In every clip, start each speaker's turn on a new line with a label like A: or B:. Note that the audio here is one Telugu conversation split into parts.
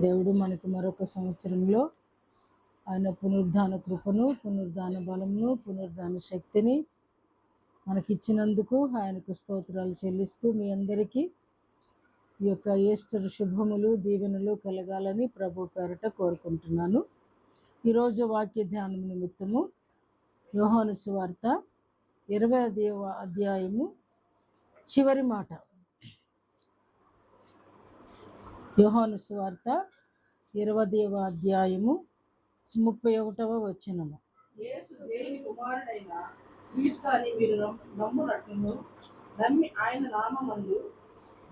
A: దేవుడు మనకు మరొక సంవత్సరంలో ఆయన పునరుద్ధాన కృపను, పునరుద్ధాన బలమును, పునరుద్ధాన శక్తిని మనకిచ్చినందుకు ఆయనకు స్తోత్రాలు చెల్లిస్తూ మీ అందరికీ ఈ యొక్క ఈస్టర్ శుభములు దీవెనలు కలగాలని ప్రభు పేరట కోరుకుంటున్నాను. ఈరోజు వాక్య ధ్యానం నిమిత్తము యోహాను సువార్త 20వ అధ్యాయము చివరి మాట. యోహాను సువార్త 20వ అధ్యాయము 31వ వచనము.
B: యేసు దేవుని కుమారుడైన క్రీస్తు అని మీరు నమ్మునట్లును నమ్మి ఆయన నామమందు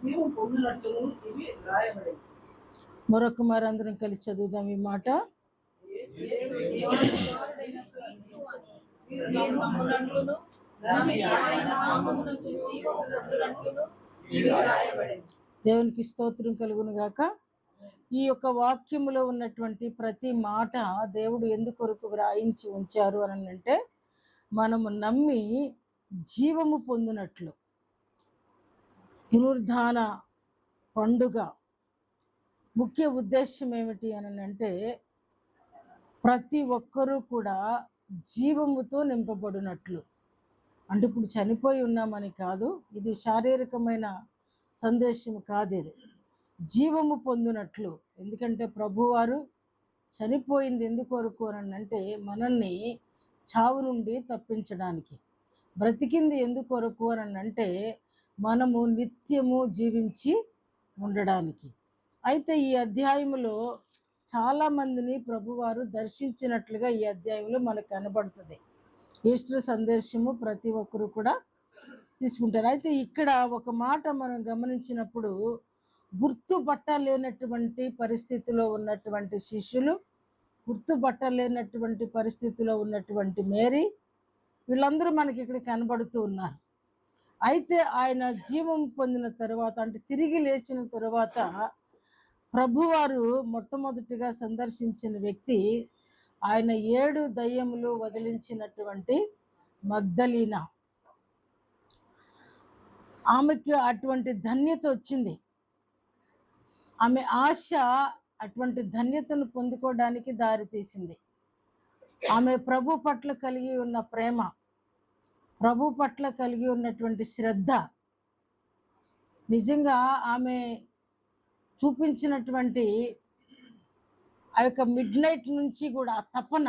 B: జీవం పొందినట్లును ఇవి రాయబడింది.
A: మరొక మరి అందరం కలిసి చదువుదాం ఈ మాట. దేవునికి స్తోత్రం కలుగును గాక. ఈ యొక్క వాక్యములో ఉన్నటువంటి ప్రతి మాట దేవుడు ఎందుకొరకు వ్రాయించి ఉంచారు అని అంటే మనము నమ్మి జీవము పొందినట్లు. పునరుద్ధాన పండుగ ముఖ్య ఉద్దేశం ఏమిటి అని అంటే ప్రతి ఒక్కరూ కూడా జీవముతో నింపబడినట్లు. అంటే ఇప్పుడు చనిపోయి ఉన్నామని కాదు, ఇది శారీరకమైన సందేశం కాదు, ఇది జీవము పొందినట్లు. ఎందుకంటే ప్రభువారు చనిపోయింది ఎందుకొరకు అని అంటే మనల్ని చావు నుండి తప్పించడానికి. బ్రతికింది ఎందుకొరకు అని అంటే మనము నిత్యము జీవించి ఉండడానికి. అయితే ఈ అధ్యాయంలో చాలామందిని ప్రభువారు దర్శించినట్లుగా ఈ అధ్యాయంలో మనకు కనబడుతుంది. ఈస్టర్ సందేశము ప్రతి ఒక్కరు కూడా తీసుకుంటారు. అయితే ఇక్కడ ఒక మాట మనం గమనించినప్పుడు గుర్తుపట్టలేనటువంటి పరిస్థితిలో ఉన్నటువంటి శిష్యులు, గుర్తుపట్టలేనటువంటి పరిస్థితిలో ఉన్నటువంటి మేరీ, వీళ్ళందరూ మనకి ఇక్కడ కనబడుతూ ఉన్నారు. అయితే ఆయన జీవం పొందిన తరువాత, అంటే తిరిగి లేచిన తరువాత ప్రభువారు మొట్టమొదటిగా సందర్శించిన వ్యక్తి ఆయన 7 దయ్యములు వదిలించినటువంటి మగ్దలీనా. ఆమెకి అటువంటి ధన్యత వచ్చింది. ఆమె ఆశ అటువంటి ధన్యతను పొందుకోవడానికి దారితీసింది. ఆమె ప్రభు పట్ల కలిగి ఉన్న ప్రేమ, ప్రభు పట్ల కలిగి ఉన్నటువంటి శ్రద్ధ, నిజంగా ఆమె చూపించినటువంటి ఆ యొక్క మిడ్ నైట్ నుంచి కూడా ఆ తపన,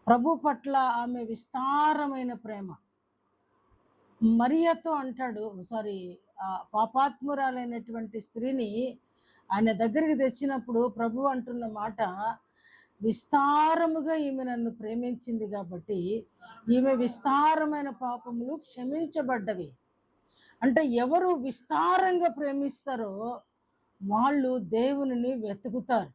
A: ప్రభు పట్ల ఆమె విస్తారమైన ప్రేమ. మరియతో అంటాడు, పాపాత్మురాలైనటువంటి స్త్రీని ఆయన దగ్గరికి తెచ్చినప్పుడు ప్రభు అంటున్న మాట, విస్తారముగా ఈమె నన్ను ప్రేమించింది కాబట్టి ఈమె విస్తారమైన పాపములు క్షమించబడ్డవి. అంటే ఎవరు విస్తారంగా ప్రేమిస్తారో వాళ్ళు దేవునిని వెతుకుతారు.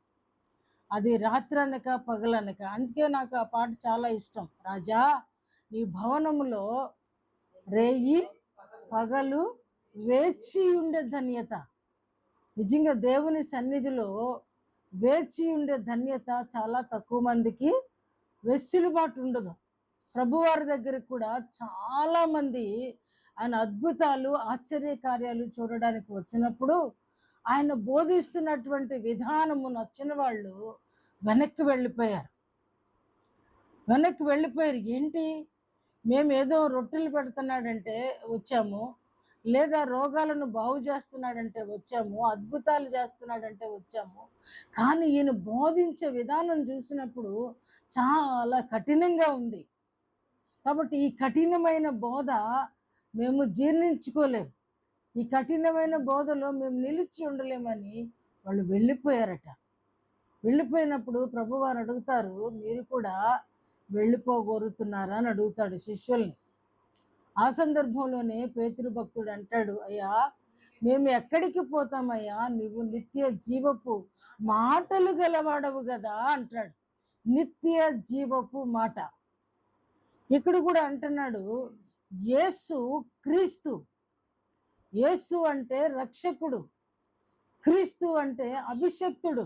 A: అది రాత్రనక పగలనక. అందుకే నాకు ఆ పాట చాలా ఇష్టం. రాజా నీ భవనములో రేయి పగలు వేచి ఉండే ధన్యత. నిజంగా దేవుని సన్నిధిలో వేచి ఉండే ధన్యత చాలా తక్కువ మందికి, వెసులుబాటు ఉండదు. ప్రభువారి దగ్గరికి కూడా చాలామంది ఆయన అద్భుతాలు ఆశ్చర్యకార్యాలు చూడడానికి వచ్చినప్పుడు ఆయన బోధిస్తున్నటువంటి విధానము నచ్చిన వాళ్ళు వెనక్కి వెళ్ళిపోయారు. ఏంటి, మేము ఏదో రొట్టెలు పెడుతున్నాడంటే వచ్చాము, లేదా రోగాలను బాగు చేస్తున్నాడంటే వచ్చాము, అద్భుతాలు చేస్తున్నాడంటే వచ్చాము, కానీ ఈయన బోధించే విధానం చూసినప్పుడు చాలా కఠినంగా ఉంది. కాబట్టి ఈ కఠినమైన బోధ మేము జీర్ణించుకోలేము, ఈ కఠినమైన బోధలో మేము నిలిచి ఉండలేమని వాళ్ళు వెళ్ళిపోయారట. వెళ్ళిపోయినప్పుడు ప్రభువారు అడుగుతారు, మీరు కూడా వెళ్ళిపోగోరుతున్నారా అని అడుగుతాడు శిష్యుల్ని. ఆ సందర్భంలోనే పేతురు భక్తుడు అంటాడు, అయ్యా మేము ఎక్కడికి పోతామయ్యా, నువ్వు నిత్య జీవపు మాటలు గలవాడవు కదా అంటాడు. నిత్య జీవపు మాట. ఇక్కడ కూడా అంటున్నాడు, యేసు క్రీస్తు. యేసు అంటే రక్షకుడు, క్రీస్తు అంటే అభిషక్తుడు.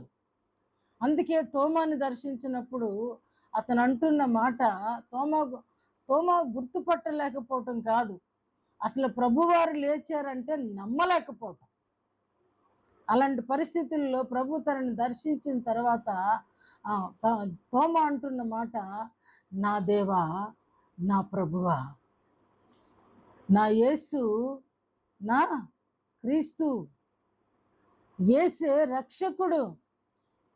A: అందుకే తోమాని దర్శించినప్పుడు అతను అంటున్న మాట, తోమా గుర్తుపట్టలేకపోవటం కాదు, అసలు ప్రభువారు లేచారంటే నమ్మలేకపోవటం. అలాంటి పరిస్థితుల్లో ప్రభు తనని దర్శించిన తర్వాత తోమ అంటున్న మాట, నా దేవా, నా ప్రభువా, నా యేసు, నా క్రీస్తు. యేసే రక్షకుడు.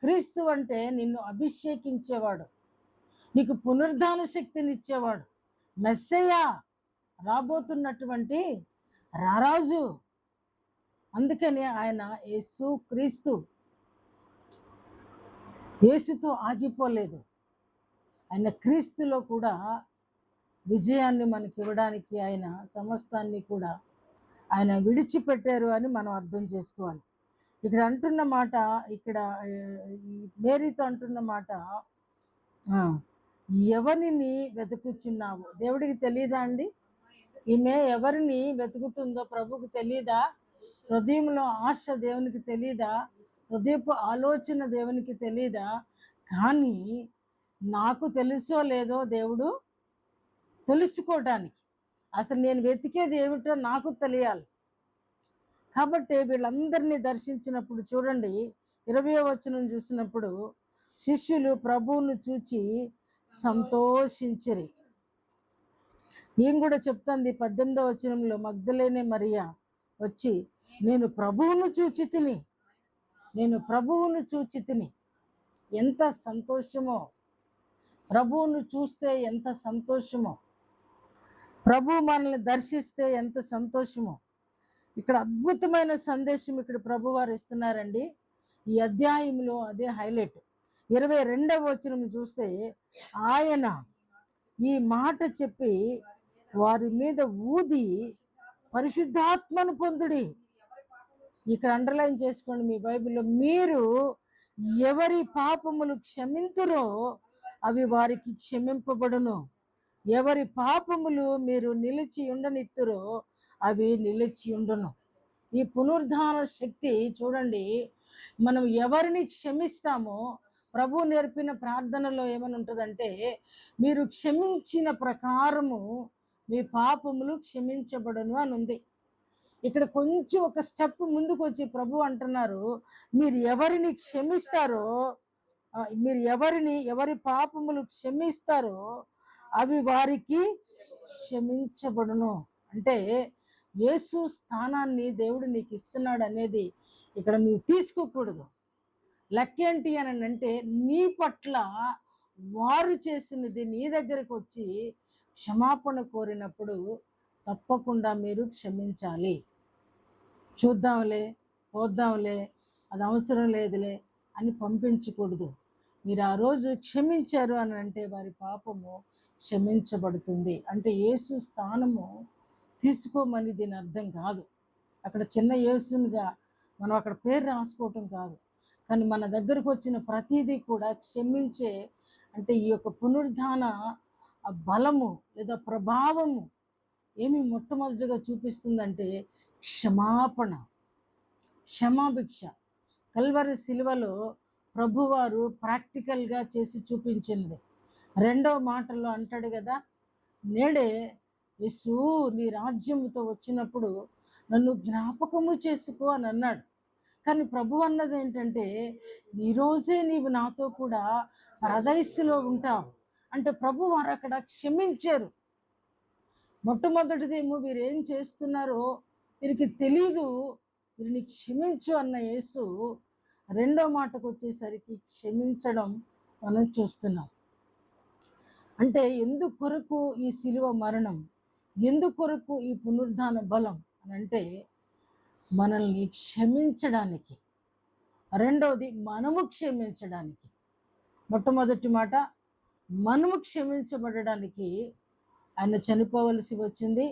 A: క్రీస్తు అంటే నిన్ను అభిషేకించేవాడు, నీకు పునరుద్ధాన శక్తినిచ్చేవాడు, మెస్సయ్య, రాబోతున్నటువంటి రారాజు. అందుకని ఆయన యేసు క్రీస్తు. యేసుతో ఆగిపోలేదు, ఆయన క్రీస్తులో కూడా విజయాన్ని మనకి ఇవ్వడానికి ఆయన సమస్తాన్ని కూడా ఆయన విడిచిపెట్టారు అని మనం అర్థం చేసుకోవాలి. ఇక్కడ అంటున్న మాట, ఇక్కడ మేరీతో అంటున్న మాట, ఎవరిని వెతుకుచున్నావు? దేవుడికి తెలియదా అండి? ఈమె ఎవరిని వెతుకుతుందో ప్రభుకు తెలియదా? హృదయంలో ఆశ దేవునికి తెలియదా? హృదయపు ఆలోచన దేవునికి తెలియదా? కానీ నాకు తెలుసో లేదో దేవుడు తెలుసుకోవడానికి, అసలు నేను వెతికేది ఏమిటో నాకు తెలియాలి. కాబట్టి వీళ్ళందరినీ దర్శించినప్పుడు చూడండి, 20వ వచనం చూసినప్పుడు, శిష్యులు ప్రభువును చూచి సంతోషించిరి. ఏం కూడా చెప్తుంది 18వ వచనంలో, మగ్దలేనే మరియా వచ్చి, నేను ప్రభువును చూచి తిని, నేను ప్రభువును చూచి తిని. ఎంత సంతోషమో! ప్రభువును చూస్తే ఎంత సంతోషమో, ప్రభు మనల్ని దర్శిస్తే ఎంత సంతోషమో. ఇక్కడ అద్భుతమైన సందేశం ఇక్కడ ప్రభువారు ఇస్తున్నారండి. ఈ అధ్యాయంలో అదే హైలైట్. 22వ వచనం చూస్తే, ఆయన ఈ మాట చెప్పి వారి మీద ఊది పరిశుద్ధాత్మను పొందుడి. ఇక్కడ అండర్లైన్ చేసుకోండి మీ బైబిల్లో, మీరు ఎవరి పాపములు క్షమింతురో అవి వారికి క్షమింపబడును, ఎవరి పాపములు మీరు నిలిచి ఉండనిత్తురో అవి నిలిచి ఉండును. ఈ పునరుద్ధాన శక్తి చూడండి, మనం ఎవరిని క్షమిస్తామో, ప్రభు నేర్పిన ప్రార్థనలో ఏమని ఉంటుందంటే, మీరు క్షమించిన ప్రకారము మీ పాపములు క్షమించబడును అని ఉంది. ఇక్కడ కొంచెం ఒక స్టెప్ ముందుకు వచ్చి ప్రభు అంటున్నారు, మీరు ఎవరిని క్షమిస్తారో, మీరు ఎవరి పాపములు క్షమిస్తారో అవి వారికి క్షమించబడును. అంటే యేసు స్థానాన్ని దేవుడు నీకు ఇస్తున్నాడు అనేది ఇక్కడ నువ్వు తీసుకోకూడదు. లెక్కేంటి అని అంటే, నీ పట్ల వారు చేసినది నీ దగ్గరకు వచ్చి క్షమాపణ కోరినప్పుడు తప్పకుండా మీరు క్షమించాలి. చూద్దాంలే, పోద్దాంలే, అది అవసరం లేదులే అని పంపించకూడదు. మీరు ఆ రోజు క్షమించారు అని అంటే వారి పాపము క్షమించబడుతుంది. అంటే యేసు స్థానము తీసుకోమని దీని అర్థం కాదు. అక్కడ చిన్న యేసునిగా మనం అక్కడ పేరు రాసుకోవటం కాదు. కానీ మన దగ్గరకు వచ్చిన ప్రతిదీ కూడా క్షమించే, అంటే ఈ యొక్క పునరుద్ధాన బలము లేదా ప్రభావము ఏమి మొట్టమొదటిగా చూపిస్తుందంటే క్షమాపణ, క్షమాభిక్ష. కల్వరి శిలువలో ప్రభువారు ప్రాక్టికల్గా చేసి చూపించింది. 2వ మాటలో అంటాడు కదా, నేడే యేసు నీ రాజ్యముతో వచ్చినప్పుడు నన్ను జ్ఞాపకము చేసుకో అని అన్నాడు. కానీ ప్రభు అన్నది ఏంటంటే, ఈరోజే నీవు నాతో కూడా పరదైస్సులో ఉంటావు. అంటే ప్రభు వారు అక్కడ క్షమించారు. మొట్టమొదటిదేమో వీరు ఏం చేస్తున్నారో వీరికి తెలీదు, వీరిని క్షమించు అన్న యేసు 2వ మాటకు వచ్చేసరికి క్షమించడం మనం చూస్తున్నాం. అంటే ఎందుకొరకు ఈ శిలువ మరణం, ఎందుకొరకు ఈ పునరుద్ధాన బలం అని అంటే మనల్ని క్షమించడానికి, రెండవది మనము క్షమించడానికి. మొట్టమొదటి మాట, మనము క్షమించబడడానికి ఆయన చనిపోవలసి వచ్చింది.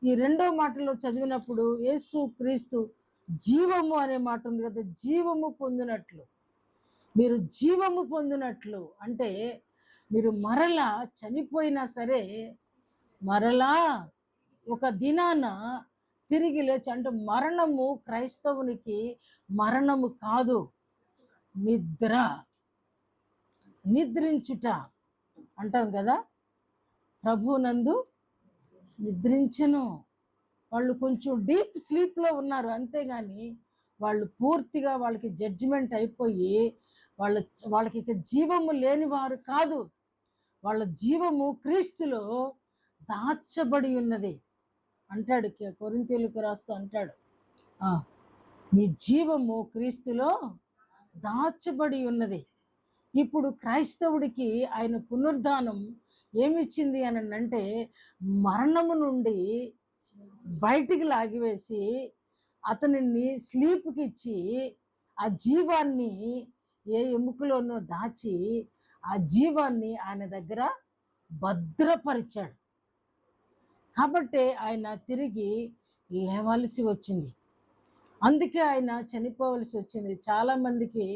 A: ఈ 2వ మాటలో చదివినప్పుడు యేసు క్రీస్తు జీవము అనే మాట ఉంది కదా, జీవము పొందినట్లు, మీరు జీవము పొందినట్లు అంటే మీరు మరలా చనిపోయినా సరే మరలా ఒక దినాన తిరిగి లేచి, అంటే మరణము క్రైస్తవునికి మరణము కాదు, నిద్ర, నిద్రించుట అంటాం కదా. ప్రభునందు నిద్రించను. వాళ్ళు కొంచెం డీప్ స్లీప్లో ఉన్నారు, అంతేగాని వాళ్ళు పూర్తిగా వాళ్ళకి జడ్జిమెంట్ అయిపోయి వాళ్ళ వాళ్ళకి ఇక జీవము లేని వారు కాదు, వాళ్ళ జీవము క్రీస్తులో దాచబడి ఉన్నది అంటాడు. కొరింథీయులకు రాస్తూ అంటాడు, ఆ, నీ జీవము క్రీస్తులో దాచబడి ఉన్నది. ఇప్పుడు క్రైస్తవుడికి ఆయన పునరుద్ధానం ఏమిచ్చింది అని అంటే మరణము నుండి బయటికి లాగివేసి అతనిని స్లీప్కి ఇచ్చి ఆ జీవాన్ని ఏ ఎముకలోనో దాచి ఆ జీవాన్ని ఆయన దగ్గర భద్రపరిచాడు. కాబట్టి ఆయన తిరిగి లేవలసి వచ్చింది, అందుకే ఆయన చనిపోవలసి వచ్చింది. చాలామందికి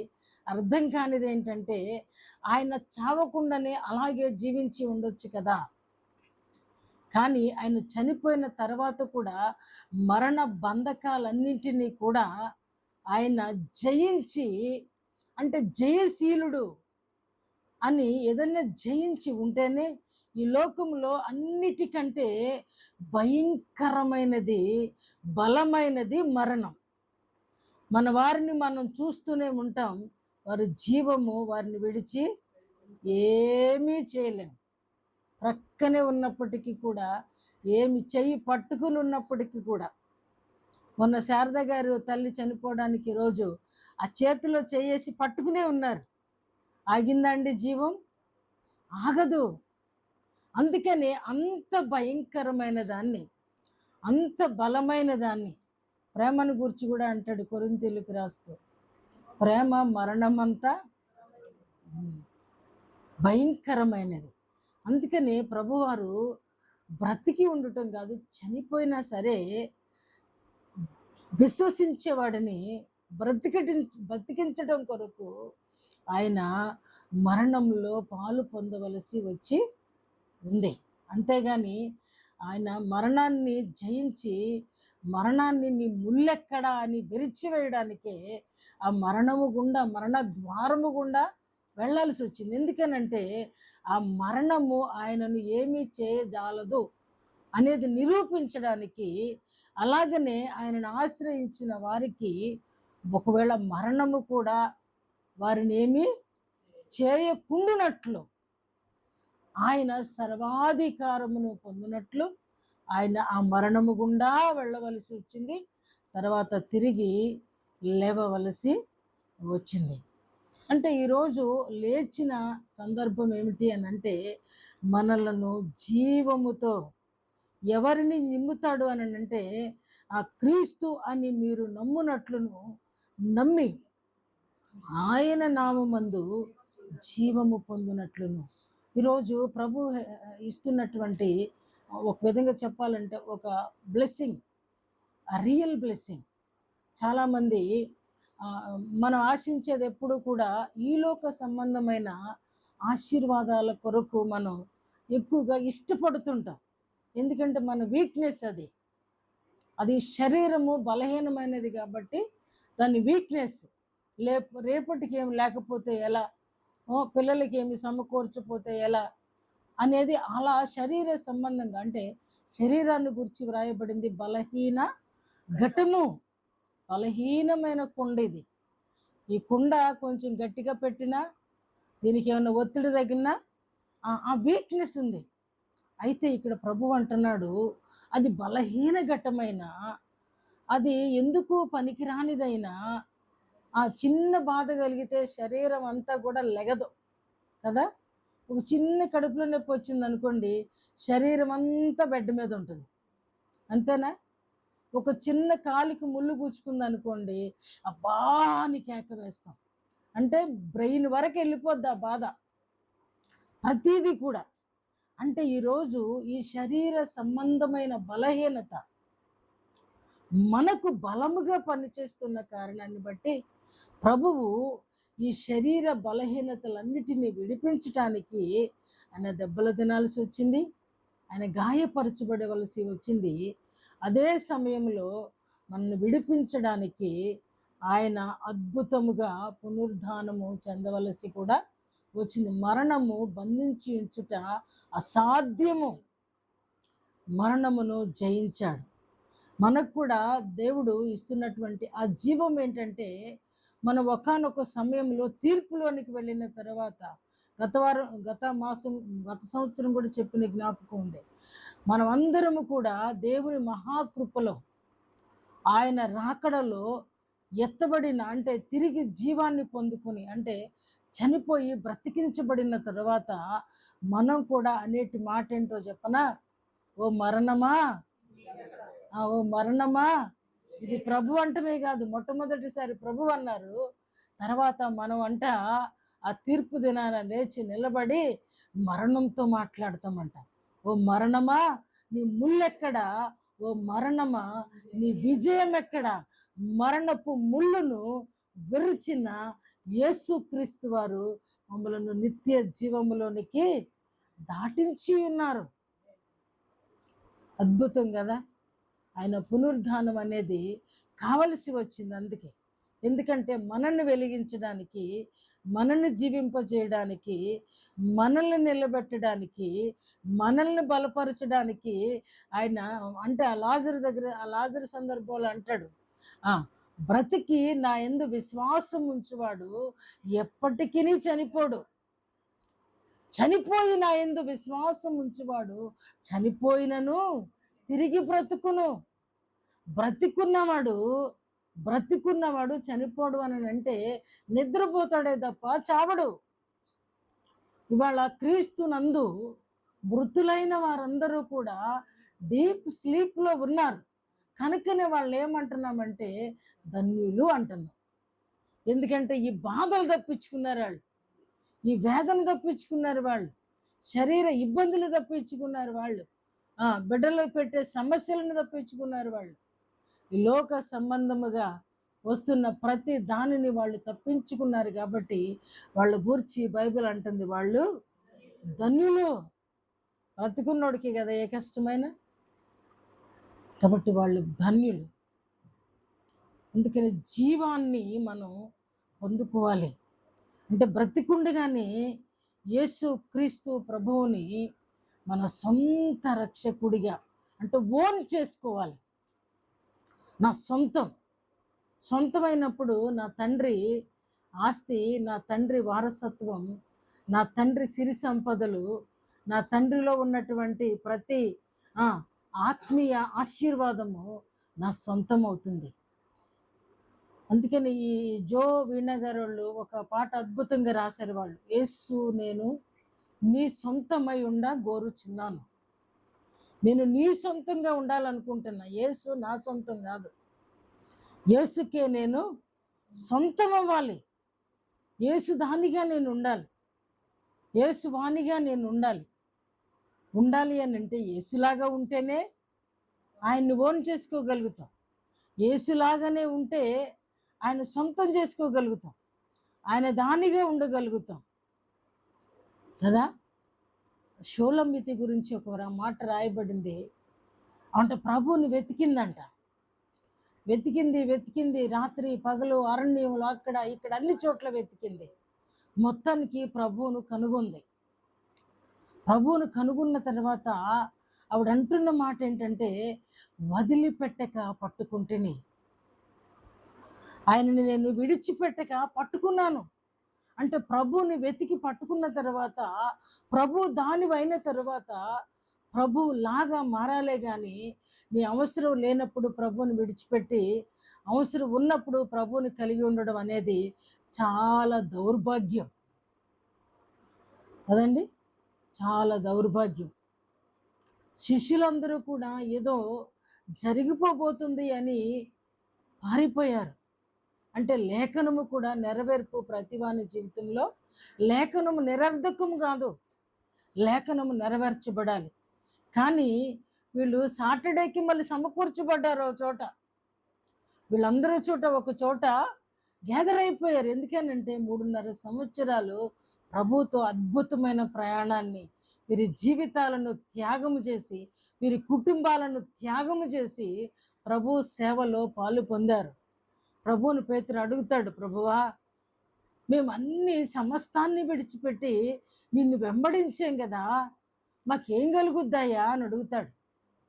A: అర్థం కానిది ఏంటంటే ఆయన చావకుండానే అలాగే జీవించి ఉండొచ్చు కదా, కానీ ఆయన చనిపోయిన తర్వాత కూడా మరణ బంధకాలన్నింటినీ కూడా ఆయన జయించి, అంటే జయశీలుడు అని ఏదైనా జయించి ఉంటేనే ఈ లోకంలో అన్నిటికంటే భయంకరమైనది బలమైనది మరణం. మన వారిని మనం చూస్తూనే ఉంటాం, వారి జీవము వారిని విడిచి ఏమీ చేయలేం. ప్రక్కనే ఉన్నప్పటికీ కూడా, ఏమి చెయ్యి పట్టుకుని ఉన్నప్పటికీ కూడా. మొన్న శారద గారు తల్లి చనిపోవడానికి రోజు ఆ చేతిలో చేసి పట్టుకునే ఉన్నారు. ఆగిందండి జీవం? ఆగదు. అందుకని అంత భయంకరమైన దాన్ని, అంత బలమైన దాన్ని, ప్రేమను గురించి కూడా అంటాడు కొరింథీయులకు రాస్తూ, ప్రేమ మరణమంతా భయంకరమైనది. అందుకని ప్రభువారు బ్రతికి ఉండటం కాదు, చనిపోయినా సరే విశ్వసించేవాడిని బ్రతికించడం కొరకు ఆయన మరణంలో పాలు పొందవలసి వచ్చి ఉంది. అంతేగాని ఆయన మరణాన్ని జయించి మరణాన్ని నీ ముల్లెక్కడా అని విరిచివేయడానికే ఆ మరణము గుండా, మరణ ద్వారము గుండా వెళ్ళాల్సి వచ్చింది. ఎందుకనంటే ఆ మరణము ఆయనను ఏమీ చేయజాలదు అనేది నిరూపించడానికి. అలాగనే ఆయనను ఆశ్రయించిన వారికి ఒకవేళ మరణము కూడా వారిని ఏమీ చేయకుండునట్లు ఆయన సర్వాధికారమును పొందినట్లు ఆయన ఆ మరణము గుండా వెళ్ళవలసి వచ్చింది, తర్వాత తిరిగి లేవవలసి వచ్చింది. అంటే ఈరోజు లేచిన సందర్భం ఏమిటి అని అంటే మనలను జీవముతో ఎవరిని నింపుతాడు అని అంటే ఆ క్రీస్తు అని మీరు నమ్మునట్లును నమ్మి ఆయన నామమందు జీవము పొందినట్లును. ఈరోజు ప్రభు ఇస్తున్నటువంటి ఒక విధంగా చెప్పాలంటే ఒక బ్లెస్సింగ్, రియల్ బ్లెస్సింగ్. చాలామంది మనం ఆశించేది ఎప్పుడు కూడా ఈ లోక సంబంధమైన ఆశీర్వాదాల కొరకు మనం ఎక్కువగా ఇష్టపడుతుంటాం. ఎందుకంటే మన వీక్నెస్ అది శరీరము బలహీనమైనది కాబట్టి దాని వీక్నెస్. రేపటికి ఏమి లేకపోతే ఎలా, పిల్లలకి ఏమి సమకూర్చపోతే ఎలా అనేది అలా శరీర సంబంధంగా, అంటే శరీరాన్ని గురించి వ్రాయబడింది బలహీన ఘటము, బలహీనమైన కుండ ఇది. ఈ కుండ కొంచెం గట్టిగా పెట్టినా, దీనికి ఏమైనా ఒత్తిడి తగిలినా ఆ వీక్నెస్ ఉంది. అయితే ఇక్కడ ప్రభు అంటున్నాడు అది బలహీన ఘటమైన, అది ఎందుకు పనికిరానిదైనా, ఆ చిన్న బాధ కలిగితే శరీరం అంతా కూడా లెగదు కదా. ఒక చిన్న కడుపులో నొప్పి వచ్చింది అనుకోండి, శరీరం అంతా బెడ్ మీద ఉంటుంది, అంతేనా. ఒక చిన్న కాలికి ముళ్ళు కూర్చుకుంది అనుకోండి, అబ్బా అని కేక వేస్తాం, అంటే బ్రెయిన్ వరకు వెళ్ళిపోద్ది ఆ బాధ. ప్రతిదీ కూడా అంటే ఈరోజు ఈ శరీర సంబంధమైన బలహీనత మనకు బలముగా పనిచేస్తున్న కారణాన్ని బట్టి ప్రభువు ఈ శరీర బలహీనతలన్నిటినీ విడిపించటానికి ఆయన దెబ్బలు తినాల్సి వచ్చింది, ఆయన గాయపరచబడవలసి వచ్చింది. అదే సమయంలో మనల్ని విడిపించడానికి ఆయన అద్భుతముగా పునరుద్ధానము చెందవలసి కూడా వచ్చింది. మరణము బంధించి ఉంచుట అసాధ్యము, మరణమును జయించాడు. మనకు కూడా దేవుడు ఇస్తున్నటువంటి ఆ జీవం ఏంటంటే, మనం ఒకానొక సమయంలో తీర్పులోనికి వెళ్ళిన తర్వాత, గత సంవత్సరం కూడా చెప్పిన జ్ఞాపకం ఉంది. మనం అందరము కూడా దేవుని మహాకృపలో, ఆయన రాకడలో ఎత్తబడిన, అంటే తిరిగి జీవాన్ని పొందుకొని, అంటే చనిపోయి బ్రతికించబడిన తర్వాత మనం కూడా అనేటి మాట ఏంటో చెప్పనా? ఓ మరణమా, ఓ మరణమా, ఇది ప్రభు అంటమే కాదు, మొట్టమొదటిసారి ప్రభు అన్నారు. తర్వాత మనం అంట ఆ తీర్పు దినాన లేచి నిలబడి మరణంతో మాట్లాడతామంట. ఓ మరణమా, నీ ముల్లెక్కడా? ఓ మరణమా, నీ విజయం ఎక్కడా? మరణపు ముళ్ళును విరిచిన యేసుక్రీస్తు వారు మమ్మలను నిత్య జీవములోనికి దాటించి ఉన్నారు. అద్భుతం కదా! ఆయన పునరుద్ధానం అనేది కావలసి వచ్చింది అందుకే. ఎందుకంటే మనల్ని వెలిగించడానికి, మనల్ని జీవింపజేయడానికి, మనల్ని నిలబెట్టడానికి, మనల్ని బలపరచడానికి ఆయన, అంటే ఆ లాజరు సందర్భంలో అంటాడు, ఆ బ్రతికి నా యందు విశ్వాసం ఉంచువాడు ఎప్పటికీ చనిపోడు. చనిపోయి నా యందు విశ్వాసం ఉంచువాడు చనిపోయినను తిరిగి బ్రతుకును. బ్రతికున్నవాడు బ్రతికున్నవాడు చనిపోడు అని అంటే నిద్రపోతాడే తప్ప చావడు. ఇవాళ క్రీస్తునందు మృతులైన వారందరూ కూడా డీప్ స్లీప్లో ఉన్నారు. కనుకనే వాళ్ళు ఏమంటున్నామంటే ధన్యులు అంటున్నాం. ఎందుకంటే ఈ బాధలు తప్పించుకున్నారు వాళ్ళు, ఈ వేదన తప్పించుకున్నారు వాళ్ళు, శరీర ఇబ్బందులు తప్పించుకున్నారు వాళ్ళు, బిడ్డలో పెట్టే సమస్యలను తప్పించుకున్నారు వాళ్ళు. ఈ లోక సంబంధముగా వస్తున్న ప్రతి దానిని వాళ్ళు తప్పించుకున్నారు. కాబట్టి వాళ్ళ గూర్చి బైబిల్ అంటుంది వాళ్ళు ధన్యులు. బ్రతుకున్నోడికి కదా ఏ కష్టమైనా, కాబట్టి వాళ్ళు ధన్యులు. అందుకని జీవాన్ని మనం పొందుకోవాలి. అంటే బ్రతికుండగానే యేసు క్రీస్తు ప్రభువుని మన సొంత రక్షకుడిగా, అంటే ఓన్ చేసుకోవాలి. నా సొంతమైనప్పుడు నా తండ్రి ఆస్తి, నా తండ్రి వారసత్వం, నా తండ్రి సిరి సంపదలు, నా తండ్రిలో ఉన్నటువంటి ప్రతి ఆత్మీయ ఆశీర్వాదము నా సొంతం అవుతుంది. అందుకని ఈ జో వీణగారు వాళ్ళు ఒక పాట అద్భుతంగా రాశారు. వాళ్ళు, యేసు నేను నీ సొంతమై గోరుచున్నాను. నేను నీ సొంతంగా ఉండాలనుకుంటున్నా. యేసు నా సొంతం కాదు. యేసుకే నేను సొంతం అవ్వాలి. యేసు దానిగా నేను ఉండాలి. యేసు వాణిగా నేను ఉండాలి అని అంటే యేసులాగా ఉంటేనే ఆయన్ని ఓన్ చేసుకోగలుగుతాం. యేసులాగానే ఉంటే ఆయన సొంతం చేసుకోగలుగుతాం, ఆయన దానిగా ఉండగలుగుతాం కదా. షోలమ్మితి గురించి ఒక మాట రాయబడింది. అంటే ప్రభువుని వెతికింది రాత్రి పగలు అరణ్యంలో అక్కడ ఇక్కడ అన్ని చోట్ల వెతికింది. మొత్తానికి ప్రభువును కనుగొన్న తర్వాత ఆవిడ అంటున్న మాట ఏంటంటే, వదిలిపెట్టక పట్టుకుంటేని, ఆయనని నేను విడిచిపెట్టక పట్టుకున్నాను. అంటే ప్రభువుని వెతికి పట్టుకున్న తర్వాత, ప్రభు దానివైన తర్వాత ప్రభువు లాగా మారాలే కానీ, నీ అవసరం లేనప్పుడు ప్రభువుని విడిచిపెట్టి అవసరం ఉన్నప్పుడు ప్రభువుని కలిగి ఉండడం అనేది చాలా దౌర్భాగ్యం కదండి, చాలా దౌర్భాగ్యం. శిష్యులందరూ కూడా ఏదో జరిగిపోబోతుంది అని పారిపోయారు. అంటే లేఖనము కూడా నెరవేర్పు ప్రతివాని జీవితంలో లేఖనము నిరర్ధకం కాదు, లేఖనము నెరవేర్చబడాలి. కానీ వీళ్ళు సాటర్డేకి మళ్ళీ సమకూర్చబడ్డారు చోట. వీళ్ళందరూ ఒక చోట గ్యాదర్ అయిపోయారు. ఎందుకనంటే 3.5 సంవత్సరాలు ప్రభుతో అద్భుతమైన ప్రయాణాన్ని, వీరి జీవితాలను త్యాగము చేసి, వీరి కుటుంబాలను త్యాగము చేసి ప్రభు సేవలో పాలు పొందారు. ప్రభువుని పేతురు అడుగుతాడు, ప్రభువా మేము అన్ని సమస్తాన్ని విడిచిపెట్టి నిన్ను వెంబడించాం కదా, మాకేం కలుగుద్దాయా అని అడుగుతాడు.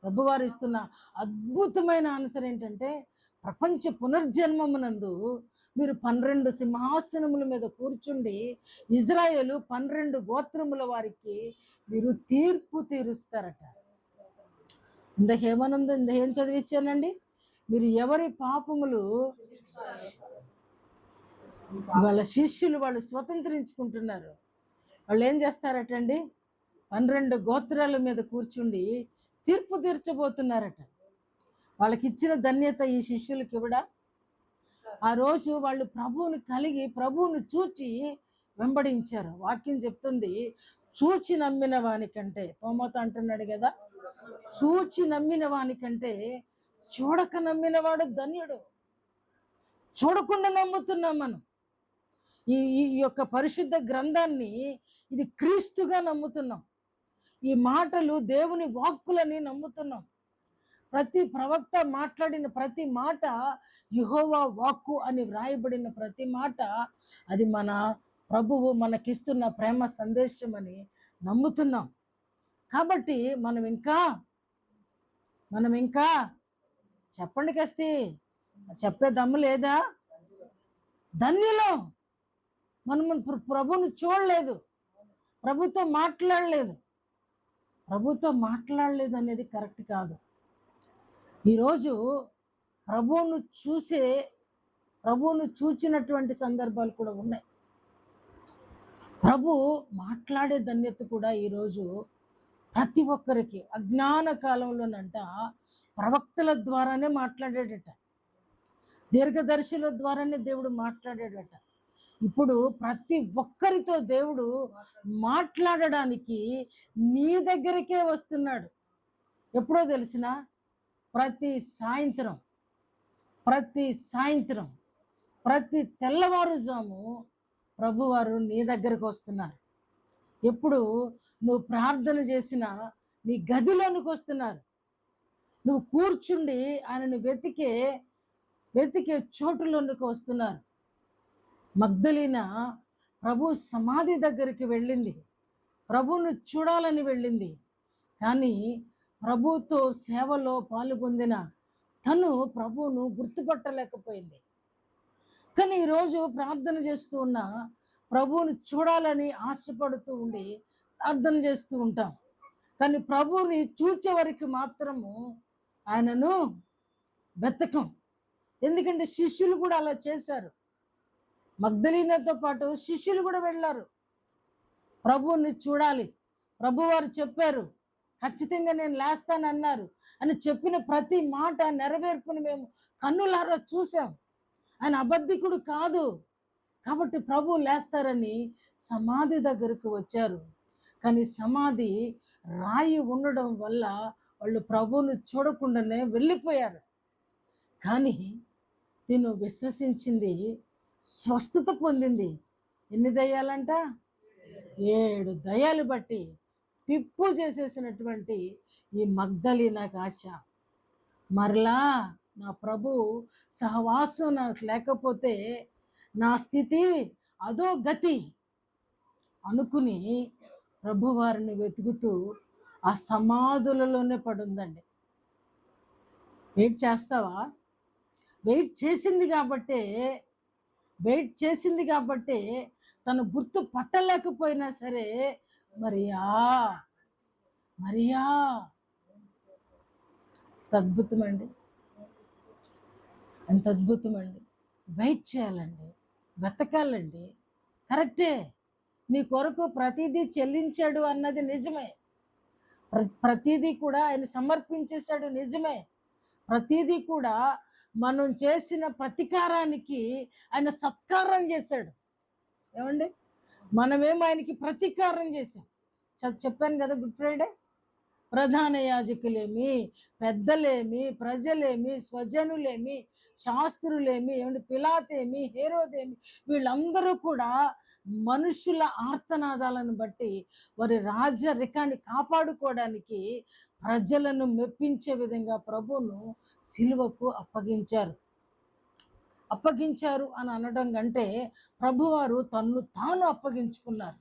A: ప్రభువారు ఇస్తున్న అద్భుతమైన ఆన్సర్ ఏంటంటే, ప్రపంచ పునర్జన్మమునందు మీరు 12 సింహాసనముల మీద కూర్చుండి ఇజ్రాయేలు 12 గోత్రముల వారికి మీరు తీర్పు తీరుస్తారట. ఇంత ఏం చదివించానండి? మీరు ఎవరి పాపములు వాళ్ళ శిష్యులు వాళ్ళు స్వతంత్రించుకుంటున్నారు. వాళ్ళు ఏం చేస్తారటండి? 12 గోత్రాల మీద కూర్చుండి తీర్పు తీర్చబోతున్నారట. వాళ్ళకి ఇచ్చిన ధన్యత ఈ శిష్యులకి ఇవ్వడా? ఆ రోజు వాళ్ళు ప్రభువుని కలిగి ప్రభువుని చూచి వెంబడించారు. వాక్యం చెప్తుంది, చూచి నమ్మిన వానికంటే, తోమతో అంటున్నాడు కదా, చూచి నమ్మిన వానికంటే చూడక నమ్మిన వాడు ధన్యుడు. చూడకుండా నమ్ముతున్నాం మనం. ఈ ఈ యొక్క పరిశుద్ధ గ్రంథాన్ని ఇది క్రీస్తుగా నమ్ముతున్నాం. ఈ మాటలు దేవుని వాక్కులని నమ్ముతున్నాం. ప్రతి ప్రవక్త మాట్లాడిన ప్రతి మాట యెహోవా వాక్కు అని వ్రాయబడిన ప్రతి మాట అది మన ప్రభువు మనకిస్తున్న ప్రేమ సందేశం అని నమ్ముతున్నాం. కాబట్టి మనం ఇంకా చెప్పండి కస్తి, చెప్పే దమ్ము లేదా? ధన్యులం. మనం ప్రభువుని చూడలేదు, ప్రభుతో మాట్లాడలేదు అనేది కరెక్ట్ కాదు. ఈరోజు ప్రభువును చూచినటువంటి సందర్భాలు కూడా ఉన్నాయి. ప్రభు మాట్లాడే ధన్యత కూడా ఈరోజు ప్రతి ఒక్కరికి అజ్ఞాన కాలంలోనంట ప్రవక్తల ద్వారానే మాట్లాడాడట, దీర్ఘదర్శుల ద్వారానే దేవుడు మాట్లాడాడట. ఇప్పుడు ప్రతి ఒక్కరితో దేవుడు మాట్లాడడానికి నీ దగ్గరికే వస్తున్నాడు. ఎప్పుడో తెలిసిన ప్రతి సాయంత్రం ప్రతి తెల్లవారుజాము ప్రభువారు నీ దగ్గరకు వస్తున్నారు. ఎప్పుడు నువ్వు ప్రార్థన చేసినా నీ గదిలోనికి వస్తున్నారు. నువ్వు కూర్చుండి ఆయనను వెతికే చోటులోనికి వస్తున్నారు. మగ్దలీన ప్రభు సమాధి దగ్గరికి వెళ్ళింది, ప్రభువును చూడాలని వెళ్ళింది. కానీ ప్రభుతో సేవలో పాల్గొందిన తను ప్రభువును గుర్తుపట్టలేకపోయింది. కానీ ఈరోజు ప్రార్థన చేస్తూ ఉన్న ప్రభువును చూడాలని ఆశపడుతూ ఉండి ప్రార్థన చేస్తూ ఉంటాం. కానీ ప్రభువుని చూచే వరకు మాత్రము ఆయనను వెతకం. ఎందుకంటే శిష్యులు కూడా అలా చేశారు. మగ్దలీనతో పాటు శిష్యులు కూడా వెళ్ళారు. ప్రభువుని చూడాలి, ప్రభువారు చెప్పారు, ఖచ్చితంగా నేను లేస్తానన్నారు అని చెప్పిన ప్రతి మాట నెరవేర్పుని మేము కన్నులారా చూసాం. ఆయన అబద్ధికుడు కాదు. కాబట్టి ప్రభు లేస్తారని సమాధి దగ్గరకు వచ్చారు. కానీ సమాధి రాయి ఉండడం వల్ల వాళ్ళు ప్రభువును చూడకుండానే వెళ్ళిపోయారు. కానీ తిను విశ్వసించింది, స్వస్థత పొందింది. ఎన్ని దయ్యాలంట? 7 దయ్యాలు బట్టి పిప్పు చేసేసినటువంటి ఈ మగ్దలీనకు ఆశ, మరలా నా ప్రభు సహవాసం నాకు లేకపోతే నా స్థితి అదో గతి అనుకుని ప్రభువారిని వెతుకుతూ ఆ సమాధులలోనే పడుందండి. వెయిట్ చేస్తావా? వెయిట్ చేసింది కాబట్టే తను గుర్తు పట్టలేకపోయినా సరే మరియా అద్భుతమండి, ఎంత అద్భుతమండి. వెయిట్ చేయాలండి, వెతకాలండి. కరెక్టే, నీ కొరకు ప్రతిదీ చెల్లించాడు అన్నది నిజమే. ప్రతిదీ కూడా ఆయన సమర్పించేశాడు, నిజమే. ప్రతిదీ కూడా మనం చేసిన ప్రతీకారానికి ఆయన సత్కారం చేశాడు. ఏమండి, మనమేమో ఆయనకి ప్రతీకారం చేశాం. చెప్పాను కదా గుడ్ ఫ్రైడే. ప్రధాన యాజకులేమి, పెద్దలేమి, ప్రజలేమి, స్వజనులేమి, శాస్త్రులేమి, ఏమంటే పిలాతేమి, హేరోదేమి, వీళ్ళందరూ కూడా మనుషుల ఆర్తనాదాలను బట్టి వారి రాజరికాన్ని కాపాడుకోవడానికి ప్రజలను మెప్పించే విధంగా ప్రభువును సిలువకు అప్పగించారు అని అనడం కంటే ప్రభువారు తన్ను తాను అప్పగించుకున్నారు.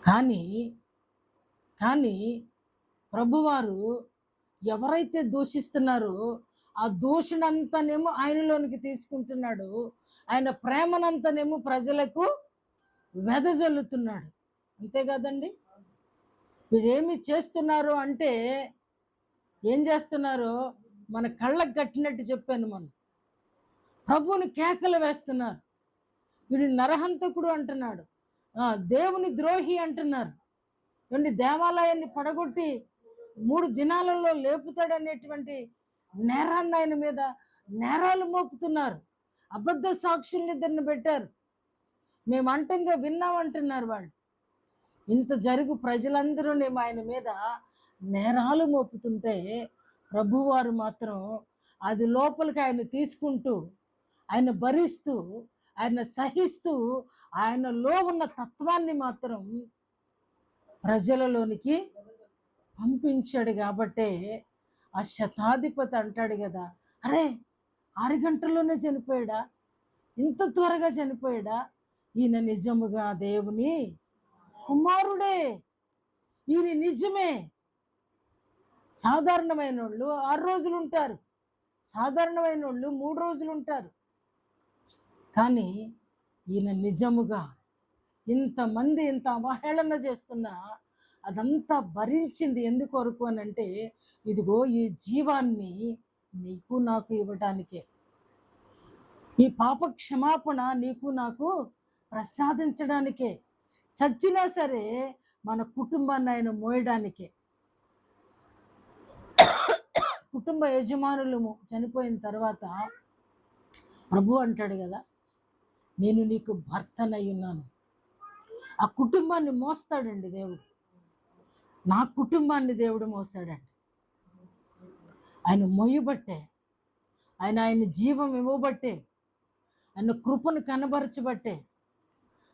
A: కానీ ప్రభువారు ఎవరైతే దూషిస్తున్నారో ఆ దూషణంతానేమో ఆయనలోనికి తీసుకుంటున్నాడు. ఆయన ప్రేమనంతానేమో ప్రజలకు వెదజల్లుతున్నాడు. అంతే కదండి. వీరేమి చేస్తున్నారు అంటే ఏం చేస్తున్నారో మన కళ్ళకు కట్టినట్టు చెప్పాను. మనం ప్రభువుని కేకలు వేస్తున్నారు. వీడు నరహంతకుడు అంటున్నాడు, దేవుని ద్రోహి అంటున్నారు. ఏమండి, దేవాలయాన్ని పడగొట్టి 3 దినాలలో లేపుతాడనేటువంటి నేరాన్ని ఆయన మీద నేరాలు మోపుతున్నారు. అబద్ధ సాక్షుల్ని ఇద్దరిని పెట్టారు. మేము అంటంగా విన్నామంటున్నారు వాళ్ళు. ఇంత జరుగు ప్రజలందరూనేమో ఆయన మీద నేరాలు మోపుతుంటే ప్రభువారు మాత్రం అది లోపలికి ఆయన తీసుకుంటూ, ఆయన భరిస్తూ, ఆయన సహిస్తూ, ఆయనలో ఉన్న తత్వాన్ని మాత్రం ప్రజలలోనికి పంపించాడు. కాబట్టే ఆ శతాధిపతి అంటాడు కదా, అరే 6 గంటల్లోనే చనిపోయాడా, ఇంత త్వరగా చనిపోయాడా, ఈయన నిజముగా దేవుని కుమారుడే, ఈయన నిజమే. సాధారణమైన వాళ్ళు 6 రోజులు ఉంటారు, సాధారణమైన వాళ్ళు 3 రోజులు ఉంటారు. కానీ ఈయన నిజముగా ఇంతమంది ఇంత అవహేళన చేస్తున్నా అదంతా భరించింది ఎందుకొరకు అని అంటే, ఇదిగో ఈ జీవాన్ని నీకు నాకు ఇవ్వటానికే, ఈ పాప క్షమాపణ నీకు నాకు ప్రసాదించడానికే, చచ్చినా సరే మన కుటుంబాన్ని ఆయన మోయడానికే. కుటుంబ యజమానులు చనిపోయిన తర్వాత ప్రభు అంటాడు కదా, నేను నీకు భర్తనై ఉన్నాను. ఆ కుటుంబాన్ని మోస్తాడండి దేవుడు. నా కుటుంబాన్ని దేవుడు మోస్తాడండి. ఆయన మొయ్యబట్టే, ఆయన జీవం ఇవ్వబట్టే, ఆయన కృపను కనబరచబట్టే,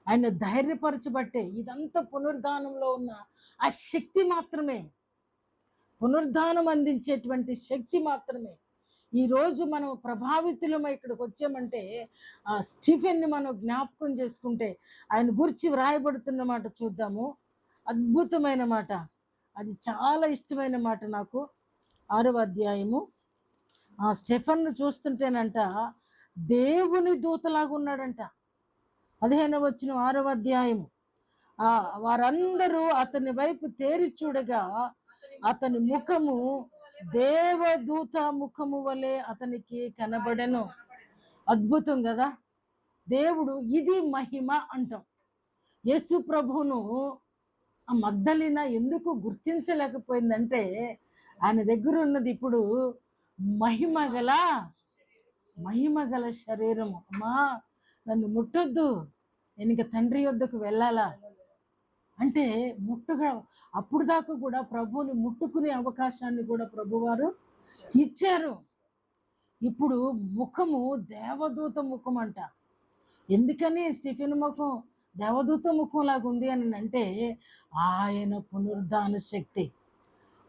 A: ఆయన ధైర్యపరచబట్టే, ఇదంతా పునరుద్ధానంలో ఉన్న ఆ శక్తి మాత్రమే, పునరుద్ధానం అందించేటువంటి శక్తి మాత్రమే. ఈరోజు మనం ప్రభావితులమై ఇక్కడికి వచ్చామంటే ఆ స్టీఫెన్ని మనం జ్ఞాపకం చేసుకుంటే ఆయన గురించి వ్రాయబడుతున్న మాట చూద్దాము. అద్భుతమైన మాట, అది చాలా ఇష్టమైన మాట నాకు. 6వ అధ్యాయము. ఆ స్టెఫన్ను చూస్తుంటేనంట దేవుని దూతలాగా ఉన్నాడంట. 15వ వచనం 6వ అధ్యాయము. వారందరూ అతని వైపు తేరి చూడగా అతని ముఖము దేవదూత ముఖము వలె అతనికి కనబడెను. అద్భుతం కదా. దేవుడు, ఇది మహిమ అంటాం. యేసు ప్రభువును ఆ మగ్దలీనా ఎందుకు గుర్తించలేకపోయిందంటే ఆయన దగ్గర ఉన్నది ఇప్పుడు మహిమగల శరీరము. అమ్మా, నన్ను ముట్టొద్దు, నేను ఇక తండ్రి వద్దకు వెళ్ళాలా అంటే ముట్టుగా, అప్పుడు దాకా కూడా ప్రభువుని ముట్టుకునే అవకాశాన్ని కూడా ప్రభువారు ఇచ్చారు. ఇప్పుడు ముఖము దేవదూత ముఖం అంట. ఎందుకని స్టీఫెన్ ముఖం దేవదూత ముఖం లాగా ఉంది అని అంటే, ఆయన పునరుద్ధాన శక్తి.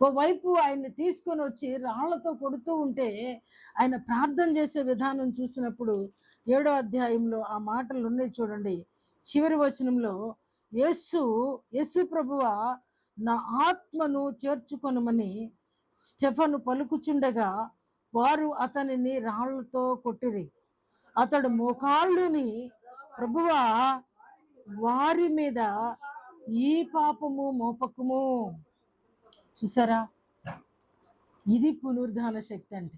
A: ఓవైపు ఆయన్ని తీసుకొని వచ్చి రాళ్లతో కొడుతూ ఉంటే ఆయన ప్రార్థన చేసే విధానం చూసినప్పుడు 7వ అధ్యాయంలో ఆ మాటలు ఉన్నాయి చూడండి. చివరి వచనంలో, యేసు ప్రభువా, నా ఆత్మను చేర్చుకొనమని స్టెఫను పలుకుచుండగా వారు అతనిని రాళ్లతో కొట్టిరి. అతడు మోకాళ్ళుని, ప్రభువా, వారి మీద ఈ పాపము మోపకము. చూసారా, ఇది పునరుద్ధాన శక్తి అంటే.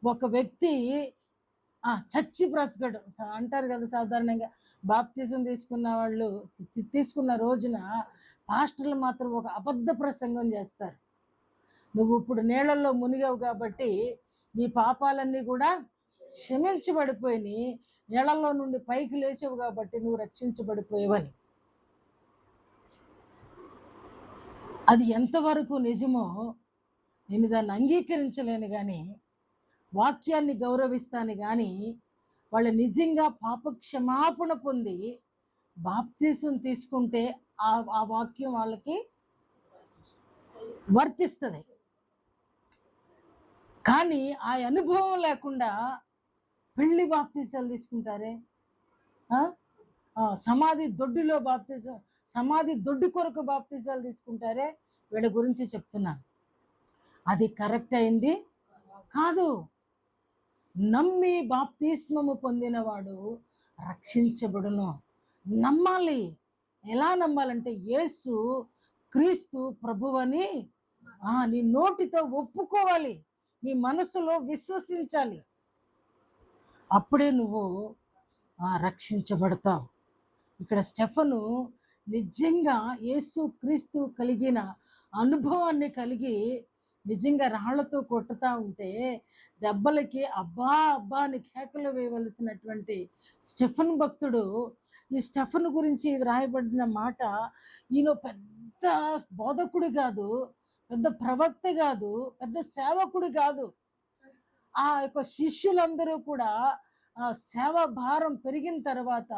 A: ఒక వ్యక్తి చచ్చి బ్రతకడు అంటారు కదా సాధారణంగా. బాప్తిజం తీసుకున్న రోజున పాస్టర్లు మాత్రం ఒక అబద్ధ ప్రసంగం చేస్తారు. నువ్వు ఇప్పుడు నీళ్ళల్లో మునిగావు కాబట్టి నీ పాపాలన్నీ కూడా క్షమించబడిపోయి నీళ్ళల్లో నుండి పైకి లేచావు కాబట్టి నువ్వు రక్షించబడిపోయావని. అది ఎంతవరకు నిజమో నేను దాన్ని అంగీకరించలేను, కానీ వాక్యాన్ని గౌరవిస్తాను. కానీ వాళ్ళు నిజంగా పాప క్షమాపణ పొంది బాప్తిసం తీసుకుంటే ఆ వాక్యం వాళ్ళకి వర్తిస్తుంది. కానీ ఆ అనుభవం లేకుండా పెళ్లి బాప్తిసాలు తీసుకుంటారే, సమాధి దొడ్డి కొరకు బాప్తిసాలు తీసుకుంటారే, వీళ్ళ గురించి చెప్తున్నాను. అది కరెక్ట్ అయింది కాదు. నమ్మి బాప్తిస్మము పొందినవాడు రక్షించబడును. నమ్మాలి. ఎలా నమ్మాలంటే యేసు క్రీస్తు ప్రభువని నీ నోటితో ఒప్పుకోవాలి, నీ మనసులో విశ్వసించాలి. అప్పుడే నువ్వు రక్షించబడతావు. ఇక్కడ స్టెఫను నిజంగా యేసు క్రీస్తు కలిగిన అనుభవాన్ని కలిగి నిజంగా రాళ్లతో కొట్టుతా ఉంటే దెబ్బలకి అబ్బా అబ్బా అని కేకలు వేయవలసినటువంటి స్టెఫన్ భక్తుడు, ఈ స్టెఫన్ గురించి వ్రాయబడిన మాట, ఈయన పెద్ద బోధకుడు కాదు, పెద్ద ప్రవక్త కాదు, పెద్ద సేవకుడు కాదు. ఆ యొక్క శిష్యులందరూ కూడా సేవ భారం పెరిగిన తర్వాత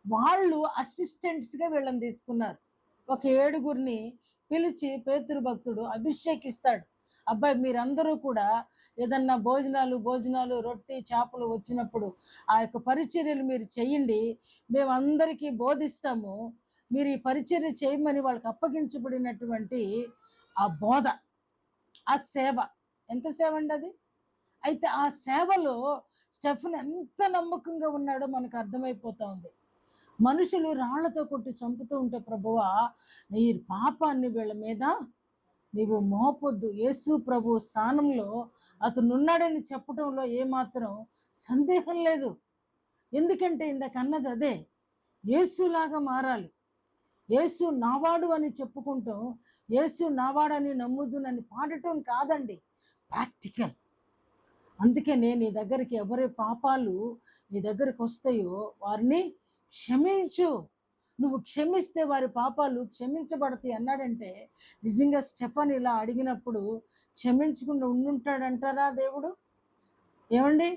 A: వాళ్ళు అసిస్టెంట్స్గా వీళ్ళని తీసుకున్నారు. ఒక 7గురిని పిలిచి పేతురు భక్తుడు అభిషేకిస్తాడు. అబ్బాయి మీరందరూ కూడా ఏదన్నా భోజనాలు రొట్టె చేపలు వచ్చినప్పుడు ఆ యొక్క పరిచర్యలు మీరు చేయండి, మేమందరికీ బోధిస్తాము, మీరు ఈ పరిచర్య చేయమని వాళ్ళకి అప్పగించబడినటువంటి ఆ బోధ, ఆ సేవ, ఎంత సేవ అండి అది. అయితే ఆ సేవలో స్టెఫన్ ఎంత నమ్మకంగా ఉన్నాడో మనకు అర్థమైపోతా ఉంది. మనుషులు రాళ్లతో కొట్టి చంపుతూ ఉంటే ప్రభువా నీ పాపాన్ని వీళ్ళ మీద నీవు మోపొద్దు, యేసు ప్రభు స్థానంలో అతను ఉన్నాడని చెప్పడంలో ఏమాత్రం సందేహం లేదు. ఎందుకంటే ఇందాకన్నది అదే, యేసులాగా మారాలి. యేసు నావాడు అని చెప్పుకుంటాం, యేసు నావాడని నమ్ముదునని పాడటం కాదండి, ప్రాక్టికల్. అందుకే నీ దగ్గరికి ఎవరి పాపాలు నీ దగ్గరికి వస్తాయో వారిని క్షమించు. నువ్వు క్షమిస్తే వారి పాపాలు క్షమించబడతాయి అన్నాడంటే నిజంగా స్టెఫన్ ఇలా అడిగినప్పుడు క్షమించకుండా ఉండుంటాడంటారా దేవుడు? ఏమండి?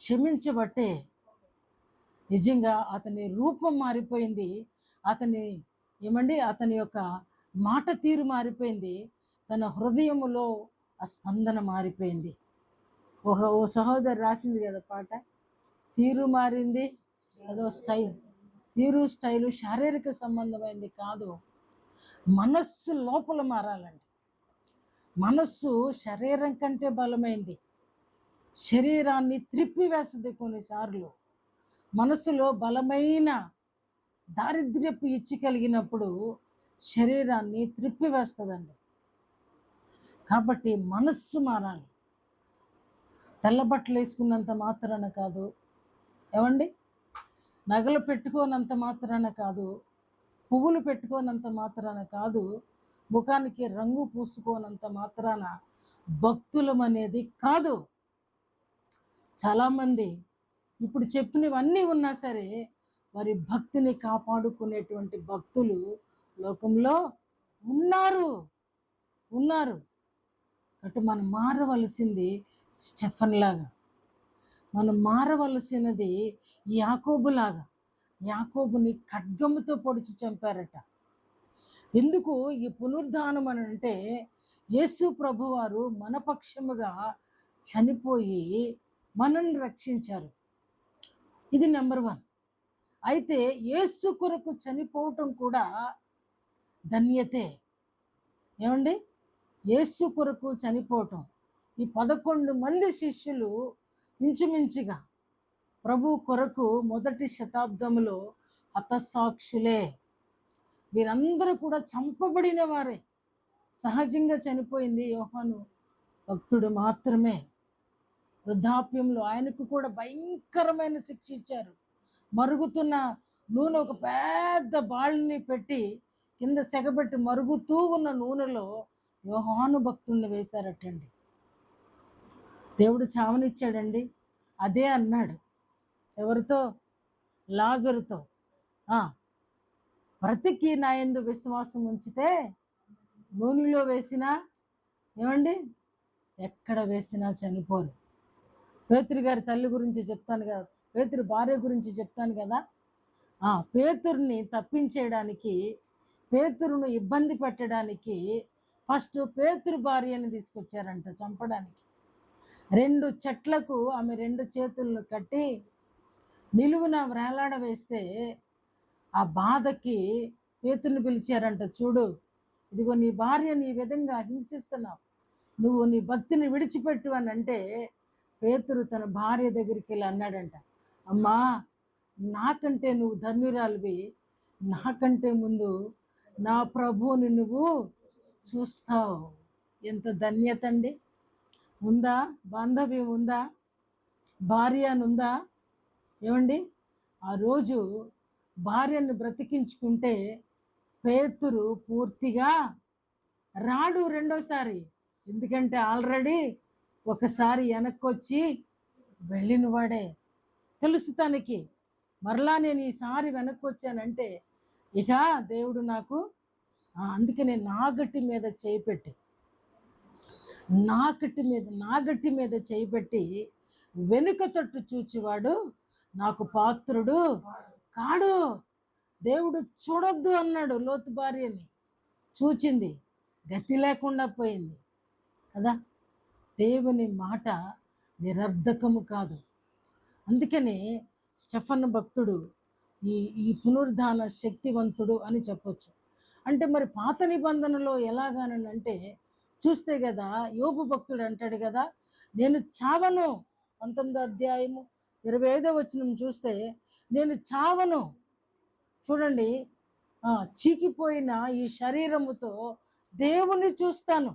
A: క్షమించబట్టే నిజంగా అతని రూపం మారిపోయింది, అతని యొక్క మాట తీరు మారిపోయింది, తన హృదయములో ఆ స్పందన మారిపోయింది. ఓ సహోదరు రాసింది కదా పాట, సీరు మారింది, అదో స్టైల్. తీరు స్టైలు శారీరక సంబంధమైంది కాదు, మనస్సు లోపల మారాలండి. మనస్సు శరీరం కంటే బలమైంది, శరీరాన్ని త్రిప్పివేస్తుంది. కొన్నిసార్లు మనస్సులో బలమైన దారిద్ర్యపు ఇచ్చి కలిగినప్పుడు శరీరాన్ని త్రిప్పివేస్తుందండి. కాబట్టి మనస్సు మారాలి. తెల్ల బట్టలు వేసుకున్నంత మాత్రాన కాదు, ఏమండి, నగలు పెట్టుకోనంత మాత్రాన కాదు, పువ్వులు పెట్టుకోనంత మాత్రాన కాదు, ముఖానికి రంగు పూసుకోనంత మాత్రాన భక్తులం అనేది కాదు. చాలామంది ఇప్పుడు చెప్పినవన్నీ ఉన్నా సరే వారి భక్తిని కాపాడుకునేటువంటి భక్తులు లోకంలో ఉన్నారు. కాబట్టి మనం మారవలసింది స్టెఫన్ లాగా, మనం మారవలసినది యాకోబులాగా. యాకోబుని ఖడ్గముతో పొడిచి చంపారట. ఎందుకు ఈ పునరుద్ధానం అని అంటే యేసు ప్రభువారు మన పక్షముగా చనిపోయి మనల్ని రక్షించారు. ఇది నెంబర్ 1. అయితే యేసు కొరకు చనిపోవటం కూడా ధన్యతే. ఏమండి? యేసు కొరకు చనిపోవటం. ఈ 11 మంది శిష్యులు ఇంచుమించుగా ప్రభు కొరకు మొదటి శతాబ్దంలో హతసాక్షులే. వీరందరూ కూడా చంపబడిన వారే. సహజంగా చనిపోయింది యోహాను భక్తుడు మాత్రమే. వృద్ధాప్యంలో ఆయనకు కూడా భయంకరమైన శిక్ష ఇచ్చారు. మరుగుతున్న నూనె ఒక పెద్ద బాళ్ళని పెట్టి కింద సెగబెట్టి మరుగుతూ ఉన్న నూనెలో యోహాను భక్తుల్ని వేశారటండి. దేవుడు చావనిచ్చాడండి. అదే అన్నాడు ఎవరితో? లాజరుతో, బ్రతికి నా యందు విశ్వాసం ఉంచితే నూనెలో వేసినా, ఏమండి, ఎక్కడ వేసినా చనిపోరు. పేతురు గారి తల్లి గురించి చెప్తాను కదా, పేతురు భార్య గురించి చెప్తాను కదా. పేతురుని తప్పించేయడానికి, పేతురును ఇబ్బంది పెట్టడానికి ఫస్ట్ పేతురు భార్యని తీసుకొచ్చారంట చంపడానికి. 2 చెట్లకు ఆమె 2 చేతులను కట్టి నిలువున వ్రేలాడ వేస్తే ఆ బాధకి పేతురుని పిలిచారంట, చూడు ఇదిగో నీ భార్యని ఈ విధంగా హింసిస్తున్నావు, నువ్వు నీ భక్తిని విడిచిపెట్టు అని అంటే పేతురు తన భార్య దగ్గరికి వెళ్ళి అన్నాడంట, అమ్మా నాకంటే నువ్వు ధన్యురాలివి, నాకంటే ముందు నా ప్రభువుని నువ్వు చూస్తావు. ఎంత ధన్యత అండి. ఉందా బాంధవ్యం? ఉందా భార్య అని ఉందా? ఏమండి ఆ రోజు భార్యను బ్రతికించుకుంటే పేతురు పూర్తిగా రాడు రెండోసారి. ఎందుకంటే ఆల్రెడీ ఒకసారి వెనక్కొచ్చి వెళ్ళిన వాడే. తెలుసు తనకి, మరలా నేను ఈసారి వెనక్కి వచ్చానంటే ఇక దేవుడు నాకు అందుకనే నాగట్టి మీద చేయిపెట్టి నాగట్టి మీద చేయిపెట్టి వెనుక తట్టు చూచివాడు నాకు పాత్రుడు కాడు. దేవుడు చూడొద్దు అన్నాడు. లోతు భార్యని చూచింది, గతి లేకుండా పోయింది కదా. దేవుని మాట నిరర్ధకము కాదు. అందుకనే స్టెఫన్ భక్తుడు ఈ ఈ పునరుద్ధాన శక్తివంతుడు అని చెప్పొచ్చు. అంటే మరి పాత నిబంధనలో ఎలాగానంటే చూస్తే కదా, యోబు భక్తుడు అంటాడు కదా, నేను చావను. 19వ అధ్యాయము 25వ వచనం చూస్తే నేను చావను. చూడండి, చీకిపోయిన ఈ శరీరముతో దేవుని చూస్తాను.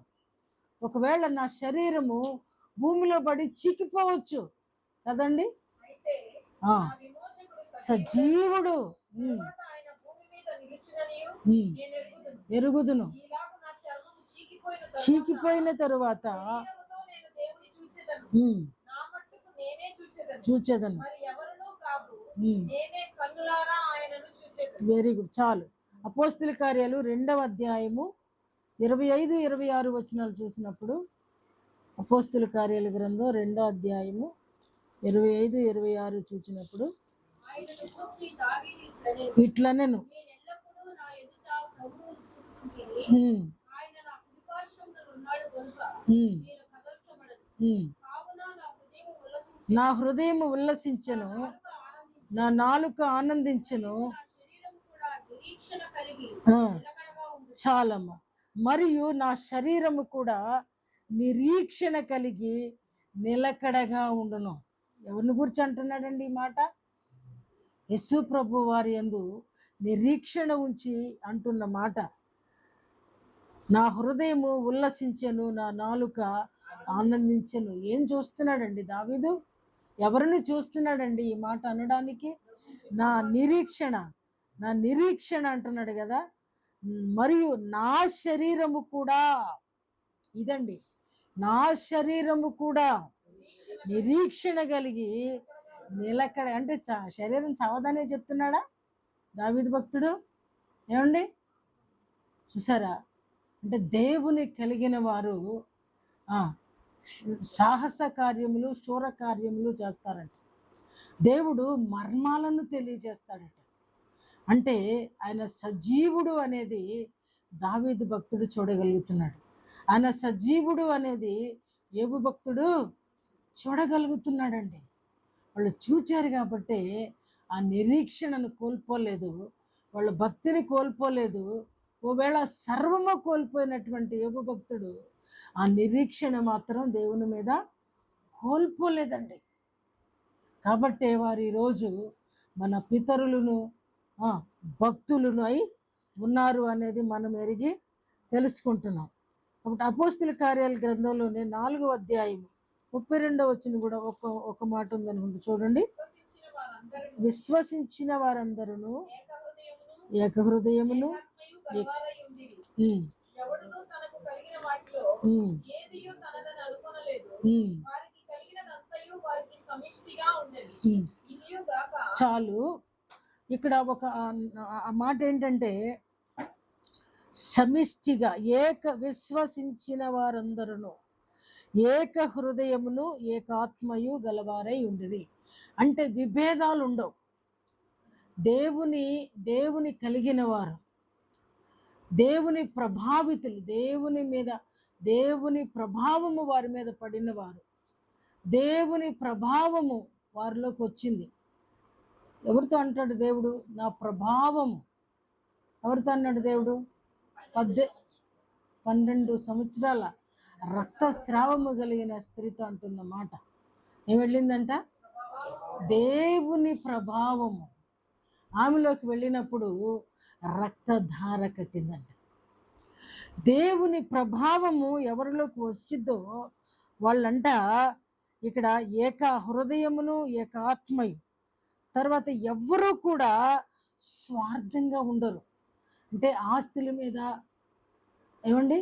A: ఒకవేళ నా శరీరము భూమిలో పడి చీకిపోవచ్చు కదండి, సజీవుడు ఎరుగుదును. చీకిపోయిన తరువాత చూచేదను. వెరీ గుడ్, చాలు. అపోస్తల కార్యాలు 2వ అధ్యాయము 25, 26 వచనాలు చూసినప్పుడు, అపోస్తల కార్యాల గ్రంథం 2వ అధ్యాయము 25, 26 చూసినప్పుడు ఇట్లా నేను నా హృదయం ఉల్లసించెను, నా నాలుక ఆనందించెను. చాలమ్మ. మరియు నా శరీరము కూడా నిరీక్షణ కలిగి నిలకడగా ఉండును. ఎవరిని గురించి అంటున్నాడండి ఈ మాట? యేసు ప్రభు వారి యందు నిరీక్షణ ఉంచి అంటున్న మాట. నా హృదయము ఉల్లసించెను, నా నాలుక ఆనందించెను. ఏం చూస్తున్నాడండి దావీదు? ఎవరిని చూస్తున్నాడండి ఈ మాట అనడానికి? నా నిరీక్షణ అంటున్నాడు కదా. మరియు నా శరీరము కూడా, ఇదండి, నా శరీరము కూడా నిరీక్షణ కలిగి నిలకడ. అంటే శరీరం చావదనే చెప్తున్నాడా దావీదు భక్తుడు? ఏమండి చూసారా? అంటే దేవుని కలిగిన వారు సాహస కార్యములు, శూర కార్యములు చేస్తారంట. దేవుడు మర్మాలను తెలియజేస్తాడట. అంటే ఆయన సజీవుడు అనేది దావీదు భక్తుడు చూడగలుగుతున్నాడు. ఆయన సజీవుడు అనేది యోబు భక్తుడు చూడగలుగుతున్నాడండి. వాళ్ళు చూచారు కాబట్టి ఆ నిరీక్షణను కోల్పోలేదు, వాళ్ళ భక్తిని కోల్పోలేదు. ఒకవేళ సర్వము కోల్పోయినటువంటి యోబు భక్తుడు ఆ నిరీక్షణ మాత్రం దేవుని మీద కోల్పోలేదండి. కాబట్టి వారు ఈరోజు మన పితరులను భక్తులను అయి ఉన్నారు అనేది మనం ఎరిగి తెలుసుకుంటున్నాం. కాబట్టి అపోస్తల కార్యాల గ్రంథంలోనే 4వ అధ్యాయం 32వ వచనం కూడా ఒక మాట ఉందనుకుంటూ చూడండి. విశ్వసించిన వారందరూ ఏకహృదయమును చాలు. ఇక్కడ ఒక మాట ఏంటంటే సమిష్టిగా విశ్వసించిన వారందరూ ఏక హృదయమును ఏకాత్మయు గలవారై ఉండిరి. అంటే విభేదాలు ఉండవు. దేవుని కలిగిన వారు, దేవుని ప్రభావితులు, దేవుని ప్రభావము వారి మీద పడిన వారు, దేవుని ప్రభావము వారిలోకి వచ్చింది. ఎవరితో అంటాడు దేవుడు? నా ప్రభావము. ఎవరితో అన్నాడు దేవుడు? 12 సంవత్సరాల రక్తస్రావము కలిగిన స్త్రీతో అంటున్న మాట ఏం వెళ్ళిందంట? దేవుని ప్రభావము ఆమెలోకి వెళ్ళినప్పుడు రక్తధార కట్టిందంట. దేవుని ప్రభావము ఎవరిలోకి వచ్చిద్దో వాళ్ళంట ఇక్కడ ఏక హృదయమును ఏక ఆత్మయు, తర్వాత ఎవ్వరూ కూడా స్వార్థంగా ఉండరు. అంటే ఆస్తుల మీద ఏమండి,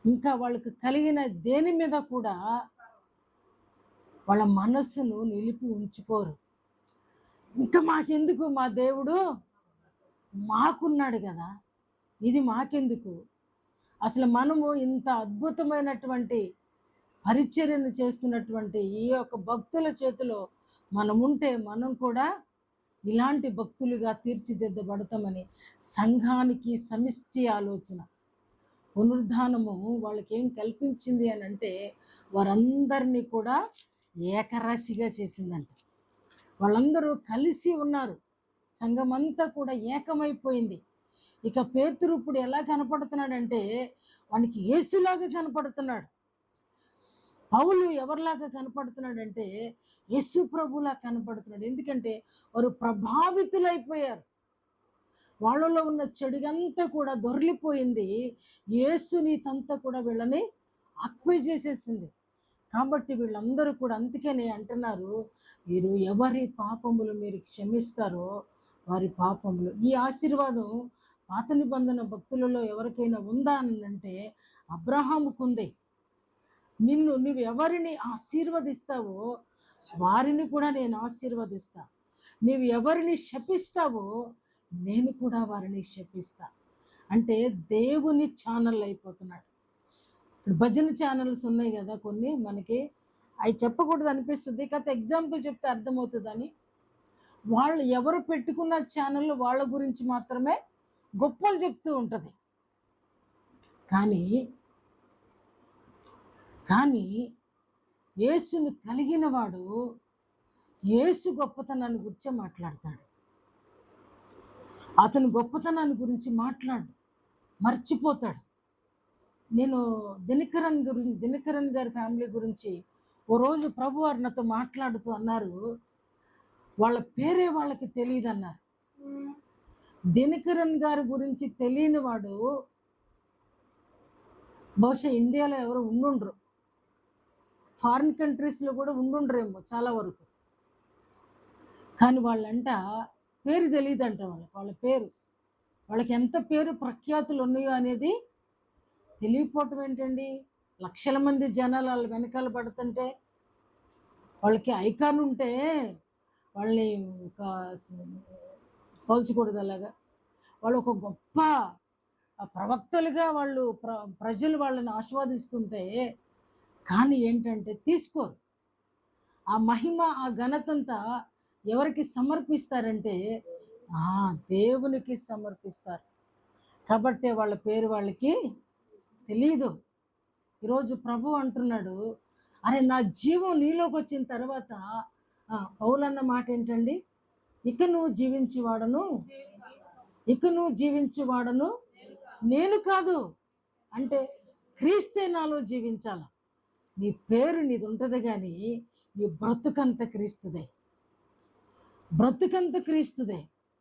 A: ఇంకా వాళ్ళకి కలిగిన దేని మీద కూడా వాళ్ళ మనస్సును నిలిపి ఉంచుకోరు. ఇంకా మాకెందుకు, మా దేవుడు మాకున్నాడు కదా, ఇది మాకెందుకు, అసలు మనము ఇంత అద్భుతమైనటువంటి పరిచర్యను చేస్తున్నటువంటి ఈ యొక్క భక్తుల చేతిలో మనం ఉంటే మనం కూడా ఇలాంటి భక్తులుగా తీర్చిదిద్దబడతామని సంఘానికి సమిష్టి ఆలోచన. పునరుద్ధానము వాళ్ళకి ఏం కల్పించింది అని అంటే వారందరినీ కూడా ఏకరాశిగా చేసిందంట. వాళ్ళందరూ కలిసి ఉన్నారు, సంఘం అంతా కూడా ఏకమైపోయింది. ఇక పేతురు ఇప్పుడు ఎలా కనపడుతున్నాడంటే వానికి యేసులాగా కనపడుతున్నాడు. పౌలు ఎవరిలాగా కనపడుతున్నాడంటే యేసు ప్రభులా కనపడుతున్నాడు. ఎందుకంటే వారు ప్రభావితులైపోయారు. వాళ్ళలో ఉన్న చెడుగంతా కూడా దొర్లిపోయింది. యేసుని తంతా కూడా వీళ్ళని ఆక్యుపై చేసేసింది. కాబట్టి వీళ్ళందరూ కూడా అందుకనే అంటున్నారు, మీరు ఎవరి పాపములు మీరు క్షమిస్తారో వారి పాపములు. ఈ ఆశీర్వాదం పాత నిబంధన భక్తులలో ఎవరికైనా ఉందా అని అంటే అబ్రహాముకు ఉంది. నువ్వు ఎవరిని ఆశీర్వదిస్తావో వారిని కూడా నేను ఆశీర్వదిస్తా, నీవు ఎవరిని శపిస్తావో నేను కూడా వారిని శపిస్తా. అంటే దేవుని ఛానల్ అయిపోతున్నాడు. భజన ఛానల్స్ ఉన్నాయి కదా కొన్ని, మనకి అవి చెప్పకూడదు అనిపిస్తుంది, కాకపోతే ఎగ్జాంపుల్ చెప్తే అర్థమవుతుందని. వాళ్ళు ఎవరు పెట్టుకున్న ఛానల్ వాళ్ళ గురించి మాత్రమే గొప్పలు చెప్తూ ఉంటుంది. కానీ కానీ యేసుని కలిగిన వాడు యేసు గొప్పతనాన్ని గురించి మాట్లాడతాడు. అతని గొప్పతనాన్ని గురించి మాట్లాడు, మర్చిపోతాడు. నేను దినకరన్ గారి ఫ్యామిలీ గురించి ఓ రోజు ప్రభు వారు నాతో మాట్లాడుతూ అన్నారు, వాళ్ళ పేరే వాళ్ళకి తెలియదు అన్నారు. దినకరన్ గారి గురించి తెలియని వాడు బహుశా ఇండియాలో ఎవరు ఉండుండ్రు, ఫారిన్ కంట్రీస్లో కూడా ఉండుండ్రేమో చాలా వరకు. కానీ వాళ్ళంట పేరు తెలియదంట. వాళ్ళ పేరు, వాళ్ళకి ఎంత పేరు ప్రఖ్యాతులు ఉన్నాయో అనేది తెలియకపోవటం ఏంటండి. లక్షల మంది జనాలు వాళ్ళ వెనకాల పడుతుంటే, వాళ్ళకి ఐకాన్ ఉంటే వాళ్ళని ఒక పోల్చకూడదు. అలాగా వాళ్ళు ఒక గొప్ప ప్రవక్తలుగా వాళ్ళు ప్రజలు వాళ్ళని ఆస్వాదిస్తుంటే, కానీ ఏంటంటే తీసుకోరు. ఆ మహిమ ఆ ఘనతంతా ఎవరికి సమర్పిస్తారంటే దేవునికి సమర్పిస్తారు. కాబట్టి వాళ్ళ పేరు వాళ్ళకి తెలియదు. ఈరోజు ప్రభు అంటున్నాడు, అరే నా జీవం నీలోకి వచ్చిన తర్వాత పౌలన్న మాట ఏంటండి, ఇక నువ్వు జీవించేవాడను నేను కాదు. అంటే క్రీస్తే నాలో జీవించాల. నీ పేరు నీది ఉంటుంది కానీ నీ బ్రతుకంత క్రీస్తుదే.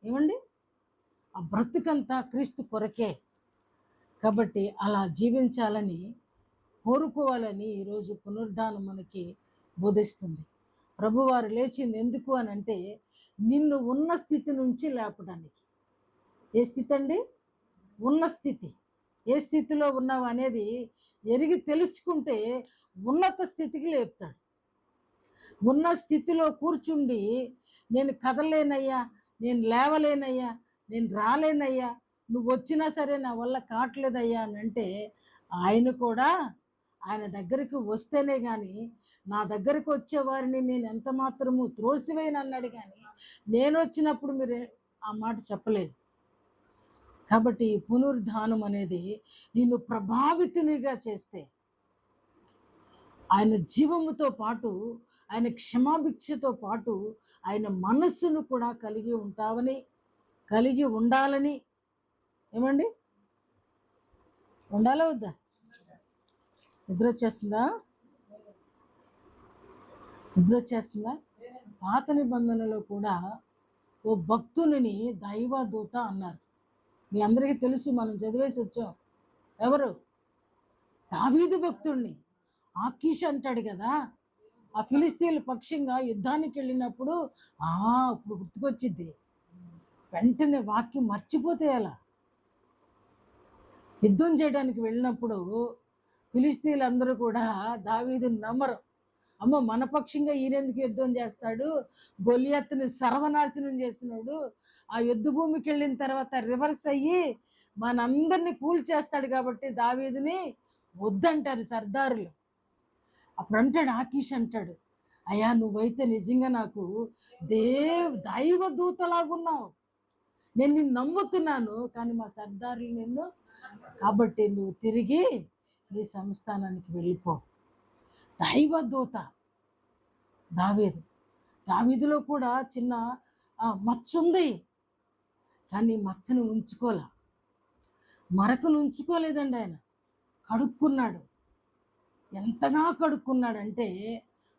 A: ఏమండి, ఆ బ్రతుకంతా క్రీస్తు కొరకే. కాబట్టి అలా జీవించాలని కోరుకోవాలని ఈరోజు పునరుద్ధానం మనకి బోధిస్తుంది. ప్రభువారు లేచింది ఎందుకు అని అంటే నిన్ను ఉన్న స్థితి నుంచి లేపడానికి. ఏ స్థితి అండి? ఉన్న స్థితి. ఏ స్థితిలో ఉన్నావు అనేది ఎరిగి తెలుసుకుంటే ఉన్నత స్థితికి లేపుతాడు. ఉన్న స్థితిలో కూర్చుండి నేను కదలేనయ్యా, నేను లేవలేనయ్యా, నేను రాలేనయ్యా, నువ్వు వచ్చినా సరే నా వల్ల కావట్లేదయ్యా అని అంటే ఆయన కూడా ఆయన దగ్గరికి వస్తేనే కానీ, నా దగ్గరికి వచ్చేవారిని నేను ఎంత మాత్రము త్రోసివేయను అన్నాడు. కానీ నేను వచ్చినప్పుడు మీరు ఆ మాట చెప్పలేదు. కాబట్టి పునరుద్ధానం అనేది నిన్ను ప్రభావితునిగా చేస్తే ఆయన జీవముతో పాటు ఆయన క్షమాభిక్షతో పాటు ఆయన మనస్సును కూడా కలిగి ఉండాలని. ఏమండి, ఉండాలా వద్దా? నిద్ర వచ్చేస్తుందా? నిద్ర వచ్చేస్తుందా? పాత నిబంధనలో కూడా ఓ భక్తుని దైవదూత అన్నారు. మీ అందరికీ తెలుసు, మనం చదివేసి వచ్చాం. ఎవరు? దావీదు భక్తుణ్ణి. ఆకీష్ అంటాడు కదా, ఆ ఫిలిస్తీన్ల పక్షంగా యుద్ధానికి వెళ్ళినప్పుడు ఇప్పుడు గుర్తుకొచ్చిద్ది. వెంటనే వాక్యం మర్చిపోతే ఎలా? యుద్ధం చేయడానికి వెళ్ళినప్పుడు ఫిలిస్తీన్లందరూ కూడా దావీదుని నమ్మరు. అమ్మ, మన పక్షంగా ఈయనెందుకు యుద్ధం చేస్తాడు, గొలియత్తుని సర్వనాశనం చేసినాడు, ఆ యుద్ధ భూమికి వెళ్ళిన తర్వాత రివర్స్ అయ్యి మనందరినీ కూల్చేస్తాడు కాబట్టి దావీదుని వద్దంటారు సర్దారులు. అప్పుడు అంటాడు ఆకీష్, అంటాడు, అయ్యా నువ్వైతే నిజంగా నాకు దైవ దూతలాగున్నావు, నేను నిన్ను నమ్ముతున్నాను, కానీ మా సర్దారులు నిన్ను, కాబట్టి నువ్వు తిరిగి నీ సంస్థానానికి వెళ్ళిపో. దైవదూత దావీదులో కూడా చిన్న మచ్చ ఉంది, కానీ మచ్చను మరకను ఉంచుకోలేదండి. ఆయన కడుక్కున్నాడు. ఎంతగా కడుక్కున్నాడంటే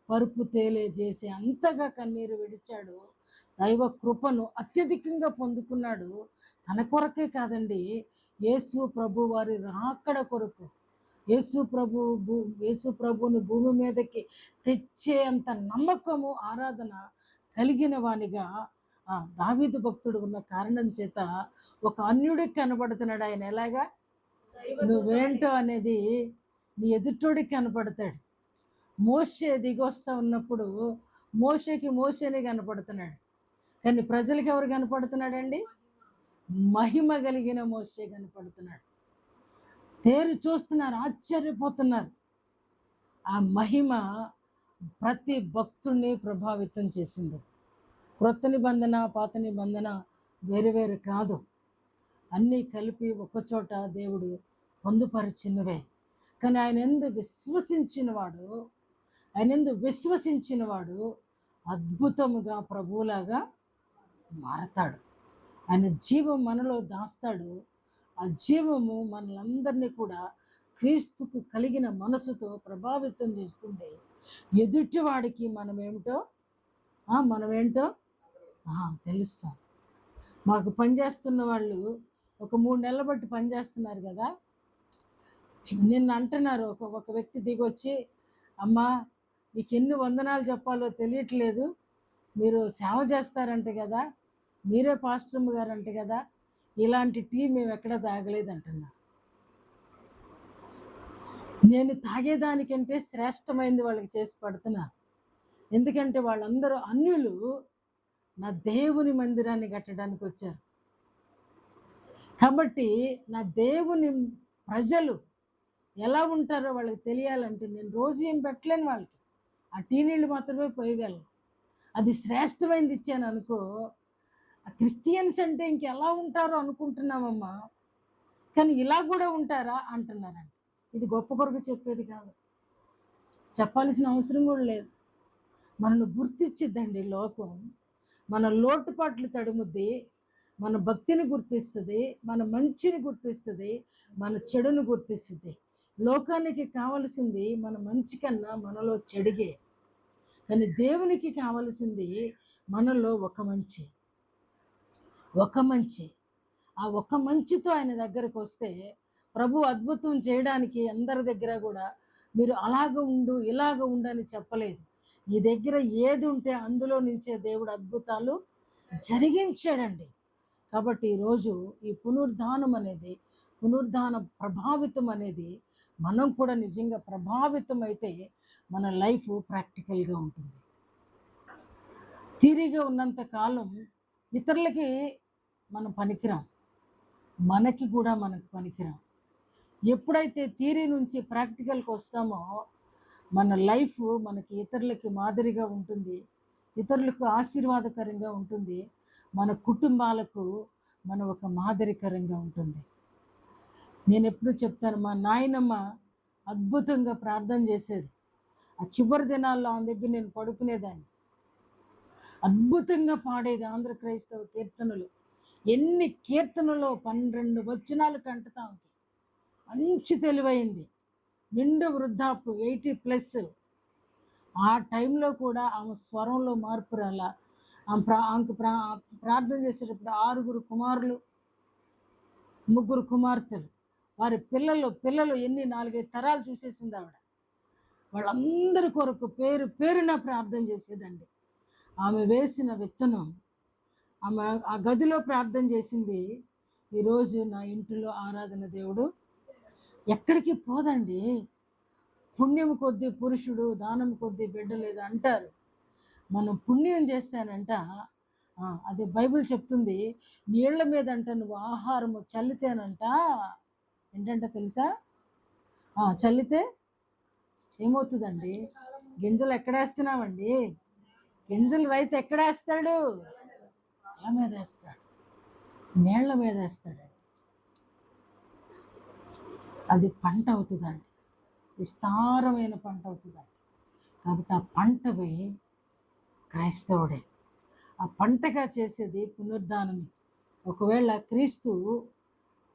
A: పరుపు తేలే చేసి అంతగా కన్నీరు విడిచాడు. దైవ కృపను అత్యధికంగా పొందుకున్నాడు. తన కొరకే కాదండి, యేసు ప్రభు వారి రాకడ కొరకు, యేసు ప్రభువుని భూమి మీదకి తెచ్చే అంత నమ్మకము, ఆరాధన కలిగిన వానిగా దావీదు భక్తుడు ఉన్న కారణం చేత ఒక అన్యుడికి కనబడుతున్నాడు. ఆయన ఎలాగా? నువ్వేంటో అనేది నీ ఎదుటోడికి కనపడతాడు. మోషే దిగొస్తా ఉన్నప్పుడు మోషేనే కనపడుతున్నాడు, కానీ ప్రజలకు ఎవరు కనపడుతున్నాడండి? మహిమ కలిగిన మోషే కనపడుతున్నాడు. తేరు చూస్తున్నారు, ఆశ్చర్యపోతున్నారు. ఆ మహిమ ప్రతి భక్తుడిని ప్రభావితం చేసింది. క్రొత్త నిబంధన, పాత నిబంధన వేరు కాదు, అన్నీ కలిపి ఒక్కచోట దేవుడు పొందుపరిచినవే. కానీ ఆయన ఎందు విశ్వసించిన వాడు అద్భుతముగా ప్రభువులాగా మారతాడు. ఆయన జీవం మనలో దాస్తాడు. ఆ జీవము మనలందరినీ కూడా క్రీస్తుకు కలిగిన మనసుతో ప్రభావితం చేస్తుంది. ఎదుటివాడికి మనమేంటో తెలుస్తాం. మాకు పనిచేస్తున్న వాళ్ళు ఒక 3 నెలల బట్టి పనిచేస్తున్నారు కదా, నిన్న అంటున్నారు, ఒక వ్యక్తి దిగొచ్చి, అమ్మా మీకు ఎన్ని వందనాలు చెప్పాలో తెలియట్లేదు, మీరు సేవ చేస్తారంట కదా, మీరే పాస్టర్మ్మ గారు అంట కదా, ఇలాంటి టీ మేము ఎక్కడ తాగలేదు అంటున్నా. నేను తాగేదానికంటే శ్రేష్టమైంది వాళ్ళకి చేసి పడుతున్నా. ఎందుకంటే వాళ్ళందరూ అన్యులు నా దేవుని మందిరాన్ని కట్టడానికి వచ్చారు. కాబట్టి నా దేవుని ప్రజలు ఎలా ఉంటారో వాళ్ళకి తెలియాలంటే నేను రోజు ఏం పెట్టలేను వాళ్ళకి, ఆ టీ నీళ్ళు మాత్రమే పోయగలను. అది శ్రేష్టమైనది ఇచ్చాను అనుకో, క్రిస్టియన్స్ అంటే ఇంకెలా ఉంటారో అనుకుంటున్నామమ్మా, కానీ ఇలా కూడా ఉంటారా అంటున్నారండి. ఇది గొప్ప కొరకు చెప్పేది కాదు, చెప్పాల్సిన అవసరం కూడా లేదు. మనల్ని గుర్తించిద్దండి లోకం, మన లోటుపాట్లు తడుముద్ది, మన భక్తిని గుర్తిస్తుంది, మన మంచిని గుర్తిస్తుంది, మన చెడును గుర్తిస్తుంది. లోకానికి కావలసింది మన మంచి కన్నా మనలో చెడుగే, కానీ దేవునికి కావలసింది మనలో ఒక మంచి. ఆ ఒక మంచితో ఆయన దగ్గరకు వస్తే ప్రభు అద్భుతం చేయడానికి అందరి దగ్గర కూడా మీరు అలాగ ఉండు ఇలాగ ఉండు అని చెప్పలేదు. నీ దగ్గర ఏది ఉంటే అందులో నుంచే దేవుడు అద్భుతాలు జరిగించాడండి. కాబట్టి ఈరోజు ఈ పునరుద్ధాన ప్రభావితం అనేది మనం కూడా నిజంగా ప్రభావితం అయితే మన లైఫ్ ప్రాక్టికల్గా ఉంటుంది. థియరీగా ఉన్నంత కాలం ఇతరులకి మనం పనికిరాం, మనకి పనికిరాం. ఎప్పుడైతే థియరీ నుంచి ప్రాక్టికల్కి వస్తామో మన లైఫ్ మనకి ఇతరులకి మాదిరిగా ఉంటుంది, ఇతరులకు ఆశీర్వాదకరంగా ఉంటుంది, మన కుటుంబాలకు మన ఒక మాదిరికరంగా ఉంటుంది. నేను ఎప్పుడు చెప్తాను, మా నాయనమ్మ అద్భుతంగా ప్రార్థన చేసేది. ఆ చివరి దినాల్లో ఆమె దగ్గర నేను పడుకునేదాన్ని. అద్భుతంగా పాడేది ఆంధ్ర క్రైస్తవ కీర్తనలు. ఎన్ని కీర్తనలో 12 వచనాలు కంటతాంకి. మంచి తెలివైంది. నిండు వృద్ధాప్యం 80+. ఆ టైంలో కూడా ఆమె స్వరంలో మార్పు రాలా. ఆమెకు ప్రార్థన చేసేటప్పుడు 6 కుమారులు 3 కుమార్తెలు, వారి పిల్లలు ఎన్ని 4-5 తరాలు చూసేసింది ఆవిడ. వాళ్ళందరి కొరకు పేరు పేరున ప్రార్థన చేసేదండి. ఆమె వేసిన విత్తనం, ఆమె ఆ గదిలో ప్రార్థన చేసింది, ఈరోజు నా ఇంటిలో ఆరాధన దేవుడు ఎక్కడికి పోదండి. పుణ్యం కొద్దీ పురుషుడు, దానం కొద్దీ బిడ్డ లేదు అంటారు. మనం పుణ్యం చేస్తానంట, అది బైబిల్ చెప్తుంది, నీళ్ల మీద అంట నువ్వు ఆహారము చల్లితేనంట, ఏంటంట తెలుసా? చల్లితే ఏమవుతుందండి? గింజలు ఎక్కడేస్తున్నామండి? గింజలు రైతు ఎక్కడేస్తాడు? నేల మీద వేస్తాడు, నీళ్ల మీద వేస్తాడు. అది పంట అవుతుందండి, విస్తారమైన పంట అవుతుందండి. కాబట్టి ఆ పంటవి క్రైస్తవుడే. ఆ పంటగా చేసేది పునరుద్ధానమే. ఒకవేళ క్రీస్తు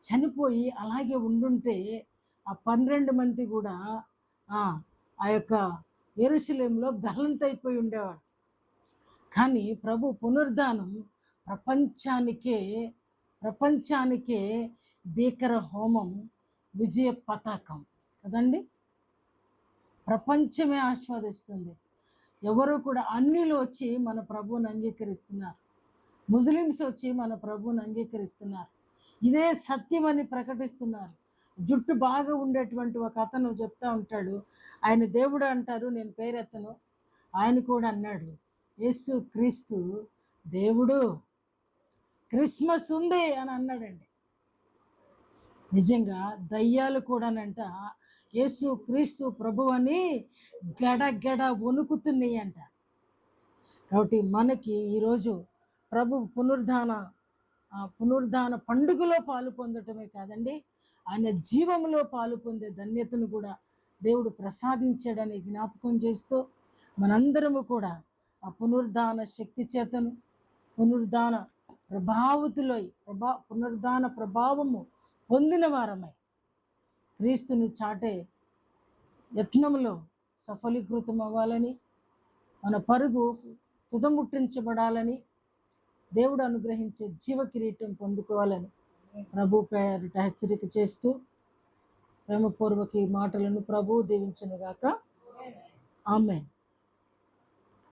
A: చనిపోయి అలాగే ఉండుంటే ఆ 12 మంది కూడా ఆ యొక్క యెరూషలేములో గల్లంతైపోయి ఉండేవాడు. కానీ ప్రభు పునరుద్ధానం ప్రపంచానికే భీకర హోమం, విజయ పతాకం కదండి. ప్రపంచమే ఆస్వాదిస్తుంది. ఎవరు కూడా అన్యులు వచ్చి మన ప్రభువుని అంగీకరిస్తున్నారు, ముస్లిమ్స్ వచ్చి మన ప్రభువుని అంగీకరిస్తున్నారు, ఇదే సత్యమని ప్రకటిస్తున్నారు. జుట్టు బాగా ఉండేటువంటి ఒక అతను చెప్తా ఉంటాడు, ఆయన దేవుడు అంటారు, నేను పేరెత్తను. ఆయన కూడా అన్నాడు, యేసు క్రీస్తు దేవుడు, క్రిస్మస్ ఉంది అని అన్నాడండి. నిజంగా దయ్యాలు కూడానంట యేసు క్రీస్తు ప్రభు అని గడగడ వణుకుతున్నాయి అంట. కాబట్టి మనకి ఈరోజు ప్రభు పునరుద్ధాన పండుగలో పాలు పొందటమే కాదండి, ఆయన జీవంలో పాలు పొందే ధన్యతను కూడా దేవుడు ప్రసాదించాడని జ్ఞాపకం చేస్తూ, మనందరము కూడా ఆ పునరుద్ధాన శక్తి చేతను, పునరుద్ధాన పునరుద్ధాన ప్రభావము పొందిన వారమై క్రీస్తుని చాటే యత్నములో సఫలీకృతం అవ్వాలని, మన పరుగు తుదముట్టించబడాలని, దేవుడు అనుగ్రహించే జీవ కిరీటం పొందుకోవాలని ప్రభు పేరిట హెచ్చరిక చేస్తూ ప్రేమపూర్వక ఈ మాటలను ప్రభువు దీవించునుగాక. ఆమేన్.